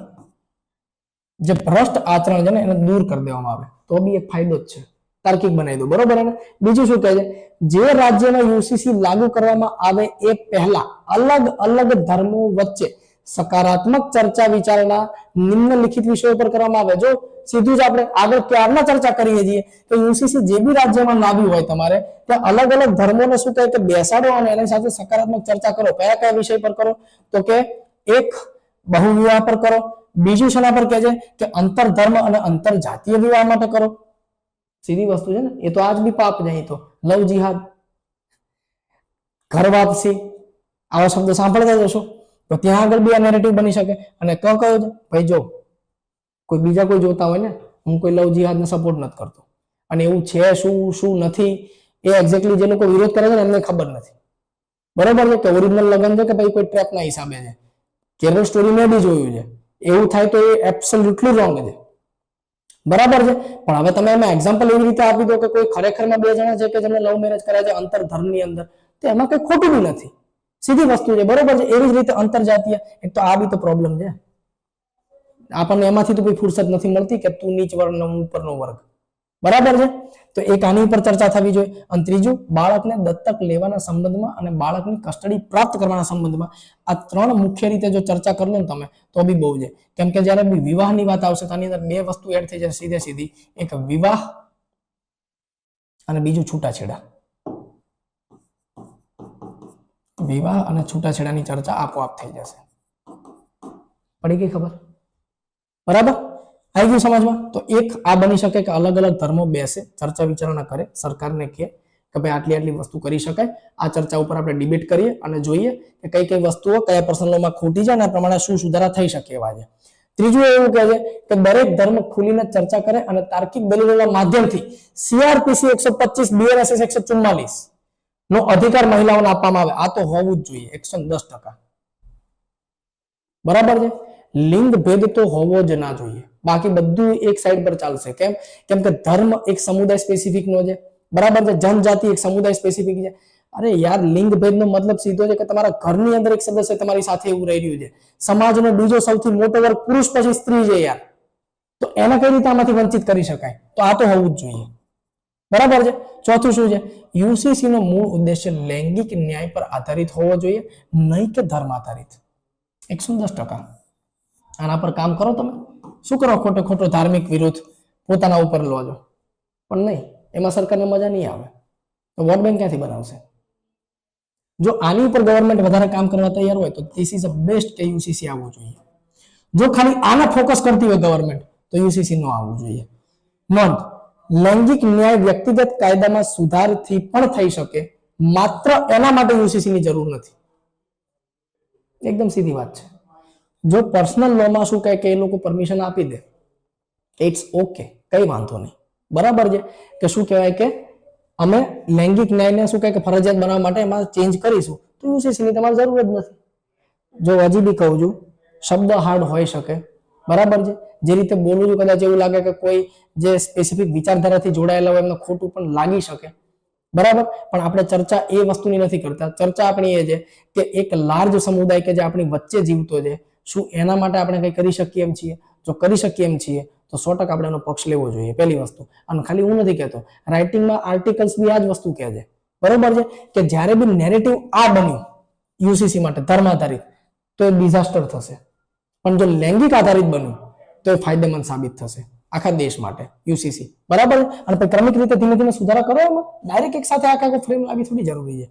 [SPEAKER 1] જે ભ્રષ્ટ આચરણ છે ને એને દૂર કરી દેવામાં આવે તો બી એક ફાયદો જ છે. તાર્કિક બનાવી દો, બરોબર. એને બીજું શું કહે છે, જે રાજ્યમાં યુસીસી લાગુ કરવામાં આવે એ પહેલા અલગ અલગ ધર્મો વચ્ચે સકારાત્મક ચર્ચા વિચારણા નિમ્નલિખિત વિષયો પર કરવામાં આવે. જો સીધું જ આપણે આગળ ક્યારના ચર્ચા કરીએ છીએ કે યુસીસી જે બી રાજ્યમાં લાવ્યું હોય તમારે ત્યાં અલગ અલગ ધર્મોને શું કહે કે બેસાડો અને એની સાથે સકારાત્મક ચર્ચા કરો. કયા કયા વિષય પર કરો? તો કે એક બહુવિવાહ પર કરો, બીજું શેના પર કહે છે કે અંતર ધર્મ અને અંતર જાતીય વિવાહ માટે કરો. સીધી વસ્તુ છે ને, એ તો આજ બી પાપ છે. તો લવ જિહાદ, ઘર વાપસી, આવા શબ્દો સાંભળતા જશો તો ત્યાં આગળ બી આ નેરેટિવ બની શકે. અને કયો છે ભાઈ, જો કોઈ બીજા કોઈ જોતા હોય ને, હું કોઈ લવ જિહાદ ને સપોર્ટ નથી કરતો, અને એવું છે શું શું નથી એ એક્ઝેક્ટલી જે લોકો વિરોધ કરે છે ને એમને ખબર નથી. બરોબર છે કે ઓરિજિનલ લગન છે કે ભાઈ કોઈ ટ્રેપ ના હિસાબે છે. કેરળ સ્ટોરી મેં બી જોયું છે. એવું થાય તો એ એબ્સોલ્યુટલી રોંગ છે. બરાબર છે. પણ હવે તમે એમાં એક્ઝામ્પલ એવી રીતે આપી દો કે કોઈ ખરેખરમાં બે જણા છે કે જેમને લવ મેરેજ કર્યા છે અંતર ધર્મની અંદર, તો એમાં કઈ ખોટું બી નથી. સીધી વસ્તુ છે. બરોબર છે. એવી જ રીતે અંતરજાતીય, એક તો આ બી તો પ્રોબ્લેમ છે. આપણને એમાંથી તો કોઈ ફુરસત નથી મળતી કે તું નીચ વર્ગ હું ઉપરનો વર્ગ. બરાબર છે. તો એક આની ઉપર ચર્ચા થવી જોઈએ. અને ત્રીજું, બાળકને દત્તક લેવાના સંબંધમાં અને બાળકની કસ્ટડી પ્રાપ્ત કરવાના સંબંધમાં આ ત્રણ મુખ્ય રીતે જો ચર્ચા કરો ને તમે તો બી બહુ છે. કેમ કે જ્યારે બી વિવાહની વાત આવશે તો આની અંદર બે વસ્તુ એડ થઈ જશે સીધે સીધી. એક વિવાહ અને બીજું છૂટાછેડા. વિવાહ અને છૂટાછેડાની ચર્ચા આપોઆપ થઈ જશે. પડી ગઈ ખબર? બરાબર, આવી ગયું સમજમાં? તો એક આ બની શકે કે અલગ અલગ ધર્મો બેસે, ચર્ચા વિચારણા કરે, સરકારને કહે કે ભાઈ આટલી આટલી વસ્તુ કરી શકાય. આ ચર્ચા ઉપર આપણે ડિબેટ કરીએ અને જોઈએ કે કઈ કઈ વસ્તુઓ કયા પ્રસંગોમાં ખોટી છે અને આ પ્રમાણે શું સુધારા થઈ શકે એવા છે. ત્રીજું એવું કહે છે કે દરેક ધર્મ ખુલીને ચર્ચા કરે અને તાર્કિક દલીલોના માધ્યમથી સીઆરપીસી 125, બીએનએસએસ 144 નો અધિકાર મહિલાઓને આપવામાં આવે. આ તો હોવું જ જોઈએ 110%. બરાબર છે. લિંગ ભેદ તો હોવો જ ના જોઈએ. બાકી બધું એક સાઈડ પર ચાલશે. કેમ? કેમ કે ધર્મ એક સમુદાય સ્પેસિફિક નો છે. બરાબર છે. જનજાતિ એક સમુદાય સ્પેસિફિક છે. અરે યાર, લિંગ ભેદનો મતલબ સીધો છે કે તમારા ઘરની અંદર એક સદસ્ય તમારી સાથે એવું રહી રહ્યું છે. સમાજનો બીજો સૌથી મોટો વર્ગ પુરુષ પછી સ્ત્રી છે યાર. તો એને કઈ રીતે આમાંથી વંચિત કરી શકાય? તો આ તો હોવું જ જોઈએ. બરાબર છે. ચોથું શું છે? યુસીસી નો મૂળ ઉદ્દેશ્ય લૈંગિક ન્યાય પર આધારિત હોવો જોઈએ, નહીં કે ધર્મ આધારિત. 110%. આના પર કામ કરો તમે. શું કરો? ખોટો ખોટો ધાર્મિક વિરોધ પોતાના ઉપર લો છો, પણ નહીં, એમાં સરકારને મજા નહીં આવે તો વોટ બેંક ક્યાંથી બનાવશે? જો આની ઉપર ગવર્મેન્ટ વધારે કામ કરવા તૈયાર હોય તો ધીસ ઇઝ અ બેસ્ટ કે યુસીસી આવવું જોઈએ. જો ખાલી આના ફોકસ કરતી હોય ગવર્મેન્ટ તો યુસીસી નો આવવું જોઈએ. નોંધ, લૈંગિક ન્યાય વ્યક્તિગત કાયદામાં સુધારથી પણ થઈ શકે, માત્ર એના માટે યુસીસી ની જરૂર નથી. એકદમ સીધી વાત છે. જો પર્સનલ લોમાં શું કહે કે એ લોકો પરમિશન આપી દે, ઇટ્સ ઓકે, કઈ વાંધો નહીં. બરાબર છે કે શું કહેવાય કે અમે લૈંગિક ન્યાયને શું કહે કે ફરજિયાત બનાવવા માટે એમાં ચેન્જ કરીશું, તો યુસીસી ની તમારે જરૂર જ નથી. જો હજી બી કહું છું, શબ્દ હાર્ડ હોઈ શકે. બરાબર છે. જે રીતે બોલું છું કદાચ એવું લાગે કે કોઈ જે સ્પેસિફિક વિચારધારાથી જોડાયેલા હોય એમને ખોટું પણ લાગી શકે. બરાબર, પણ આપણે ચર્ચા એ વસ્તુની નથી કરતા. ચર્ચા આપણી એ છે કે એક લાર્જ સમુદાય કે જે આપણી વચ્ચે જીવતો છે, શું એના માટે આપણે કંઈ કરી શકીએ એમ છીએ? જો કરી શકીએ એમ છીએ તો 100% આપણે એનો પક્ષ લેવો જોઈએ. પહેલી વસ્તુ. અને ખાલી હું નથી કહેતો, રાઇટિંગમાં આર્ટિકલ્સ બી આ જ વસ્તુ કહે છે. બરોબર છે કે જ્યારે બી નેરેટિવ આ બન્યું યુસીસી માટે ધર્મ આધારિત, તો એ ડિઝાસ્ટર થશે. પણ જો લૈંગિક આધારિત બન્યું તો એ ફાયદેમંદ સાબિત થશે આખા દેશ માટે યુસીસી. બરાબર. અને પછી ક્રમિક રીતે ધીમે ધીમે સુધારા કરો. એમાં ડાયરેક્ટ એક સાથે આખા ફ્રેમ લાવી થોડી જરૂરી છે.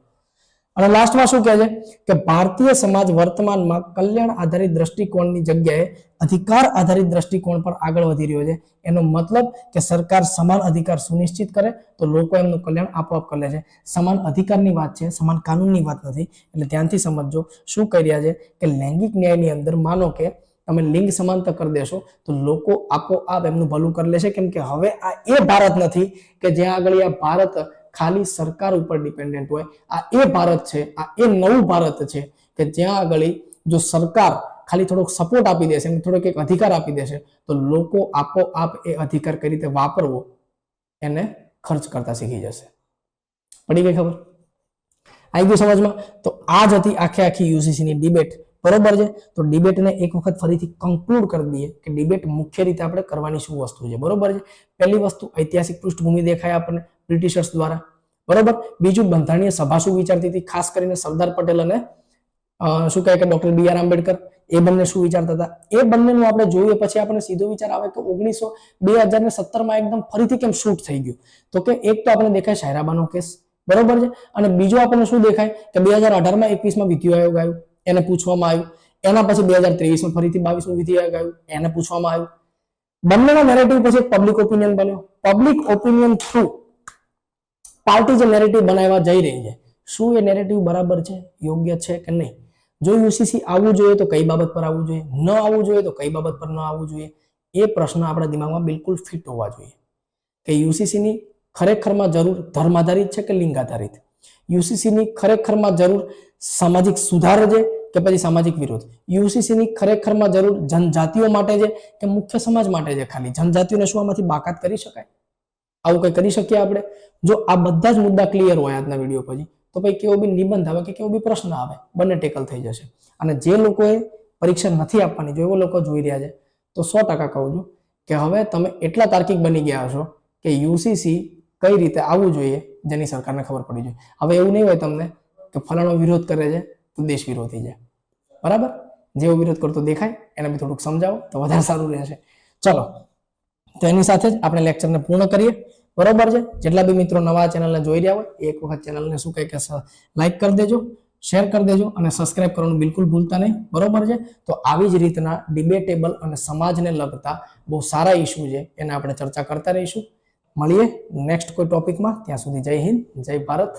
[SPEAKER 1] અને લાસ્ટમાં શું કહે છે કે ભારતીય સમાજ વર્તમાનમાં કલ્યાણ આધારિત દ્રષ્ટિકોણની જગ્યાએ અધિકાર આધારિત દ્રષ્ટિકોણ પર આગળ વધી રહ્યો છે. એનો મતલબ કે સરકાર સમાન અધિકાર સુનિશ્ચિત કરે તો લોકો એમનું કલ્યાણ આપોઆપ કરે છે. સમાન અધિકારની વાત છે, સમાન કાનૂનની વાત નથી. એટલે ધ્યાનથી સમજજો શું કહી રહ્યા છે કે લૈંગિક ન્યાયની અંદર માનો કે તમે લિંગ સમાંતર કરી દેશો તો લોકો આપોઆપ એમનું ભલું કરી લેશે. કેમ કે હવે આ એ ભારત નથી કે જ્યાં આગળ આ ભારત ખાલી સરકાર ઉપર ડિપેન્ડન્ટ હોય. આ એ ભારત છે, આ એ નવું ભારત છે કે જ્યાં આગળ જો સરકાર ખાલી થોડોક સપોર્ટ આપી દેશે, થોડોક એક અધિકાર આપી દેશે તો લોકો આપોઆપ એ અધિકાર કઈ રીતે વાપરવો એને ખર્ચ કરતા શીખી જશે. પડી ગઈ ખબર? આવી ગયું સમજમાં? તો આ જ હતી આખે આખી યુસીસી ની ડિબેટ. બરોબર છે. તો ડિબેટને એક વખત ફરીથી કન્ક્લુડ કરી દઈએ કે ડિબેટ મુખ્ય રીતે આપણે કરવાની શું વસ્તુ છે. બરોબર છે. પહેલી વસ્તુ, ઐતિહાસિક પૃષ્ઠભૂમિ દેખાય આપણને બ્રિટિશર્સ દ્વારા. બરોબર. બીજું, બંધારણીય સભા શું વિચારતી હતી, ખાસ કરીને સરદાર પટેલ અને શું કહે કે ડોક્ટર બી આર આંબેડકર, એ બંને શું વિચારતા હતા, એ બંનેનું આપણે જોઈએ પછી આપણે સીધો વિચાર આવે કે 2017 એકદમ ફરીથી કેમ શૂટ થઈ ગયું. તો કે એક તો આપણે દેખાય સાયરાબાનો કેસ, બરોબર છે, અને બીજું આપણને શું દેખાય કે 2018માં 21માં વિધિ આયોગ આવ્યું, એને પૂછવામાં આવ્યું, એના પછી 2023માં ફરીથી 22મું વિધિ આયોગ આવ્યું, એને પૂછવામાં આવ્યું. બંનેના નેરેટિવ પછી પબ્લિક ઓપિનિયન બન્યો. પબ્લિક ઓપિનિયન થ્રુ પાર્ટી જે નેરેટિવ બનાવવા જઈ રહી છે, શું એ નેરેટિવ બરાબર છે, યોગ્ય છે કે નહીં? જો યુસીસી આવવું જોઈએ તો કઈ બાબત પર આવવું જોઈએ, ન આવવું જોઈએ તો કઈ બાબત પર ન આવવું જોઈએ, એ પ્રશ્ન આપણા દિમાગમાં બિલકુલ ફિટ હોવા જોઈએ કે યુસીસી ની ખરેખરમાં જરૂર ધર્મ આધારિત છે કે લિંગ આધારિત, યુસીસી ની ખરેખરમાં જરૂર સામાજિક સુધાર છે કે પછી સામાજિક વિરોધ, યુસીસી ની ખરેખરમાં જરૂર જનજાતિઓ માટે છે કે મુખ્ય સમાજ માટે છે. ખાલી જનજાતિઓને શું આમાંથી બાકાત કરી શકાય? આવું કઈ કરી શકીએ આપણે? જો આ બધા જ મુદ્દા ક્લિયર હોય આજના વિડીયો પછી, તો ભાઈ કેવો બી નિબંધ આવે કે કેવો બી પ્રશ્ન આવે, બંને ટેકલ થઈ જશે. અને જે લોકોએ પરીક્ષા નથી આપવાની, જો એવો લોકો જોઈ રહ્યા છે, તો 100% કહું છું કે હવે તમે એટલા તાર્કિક બની ગયા છો કે યુસીસી કઈ રીતે આવવું જોઈએ જેની સરકારને ખબર પડી જોઈએ. હવે એવું નહીં હોય તમને કે ફલાણો વિરોધ કરે છે તો દેશ વિરોધી છે, બરાબર? જેવો વિરોધ કરતો દેખાય એને બી થોડુંક સમજાવો તો વધારે સારું રહેશે. ચલો, તો એની સાથે જ આપણે લેક્ચરને પૂર્ણ કરીએ, બરોબર છે? જેટલા બી મિત્રો નવા ચેનલને જોઈ રહ્યા હોય એક વખત ચેનલને શું કહે કે લાઈક કરી દેજો, શેર કરી દેજો અને સબસ્ક્રાઇબ કરવાનું બિલકુલ ભૂલતા નહીં, બરોબર છે? તો આવી જ રીતના ડિબેટેબલ અને સમાજને લગતા બહુ સારા ઇસ્યુ છે એને આપણે ચર્ચા કરતા રહીશું. મળીએ નેક્સ્ટ કોઈ ટોપિકમાં. ત્યાં સુધી જય હિન્દ, જય ભારત.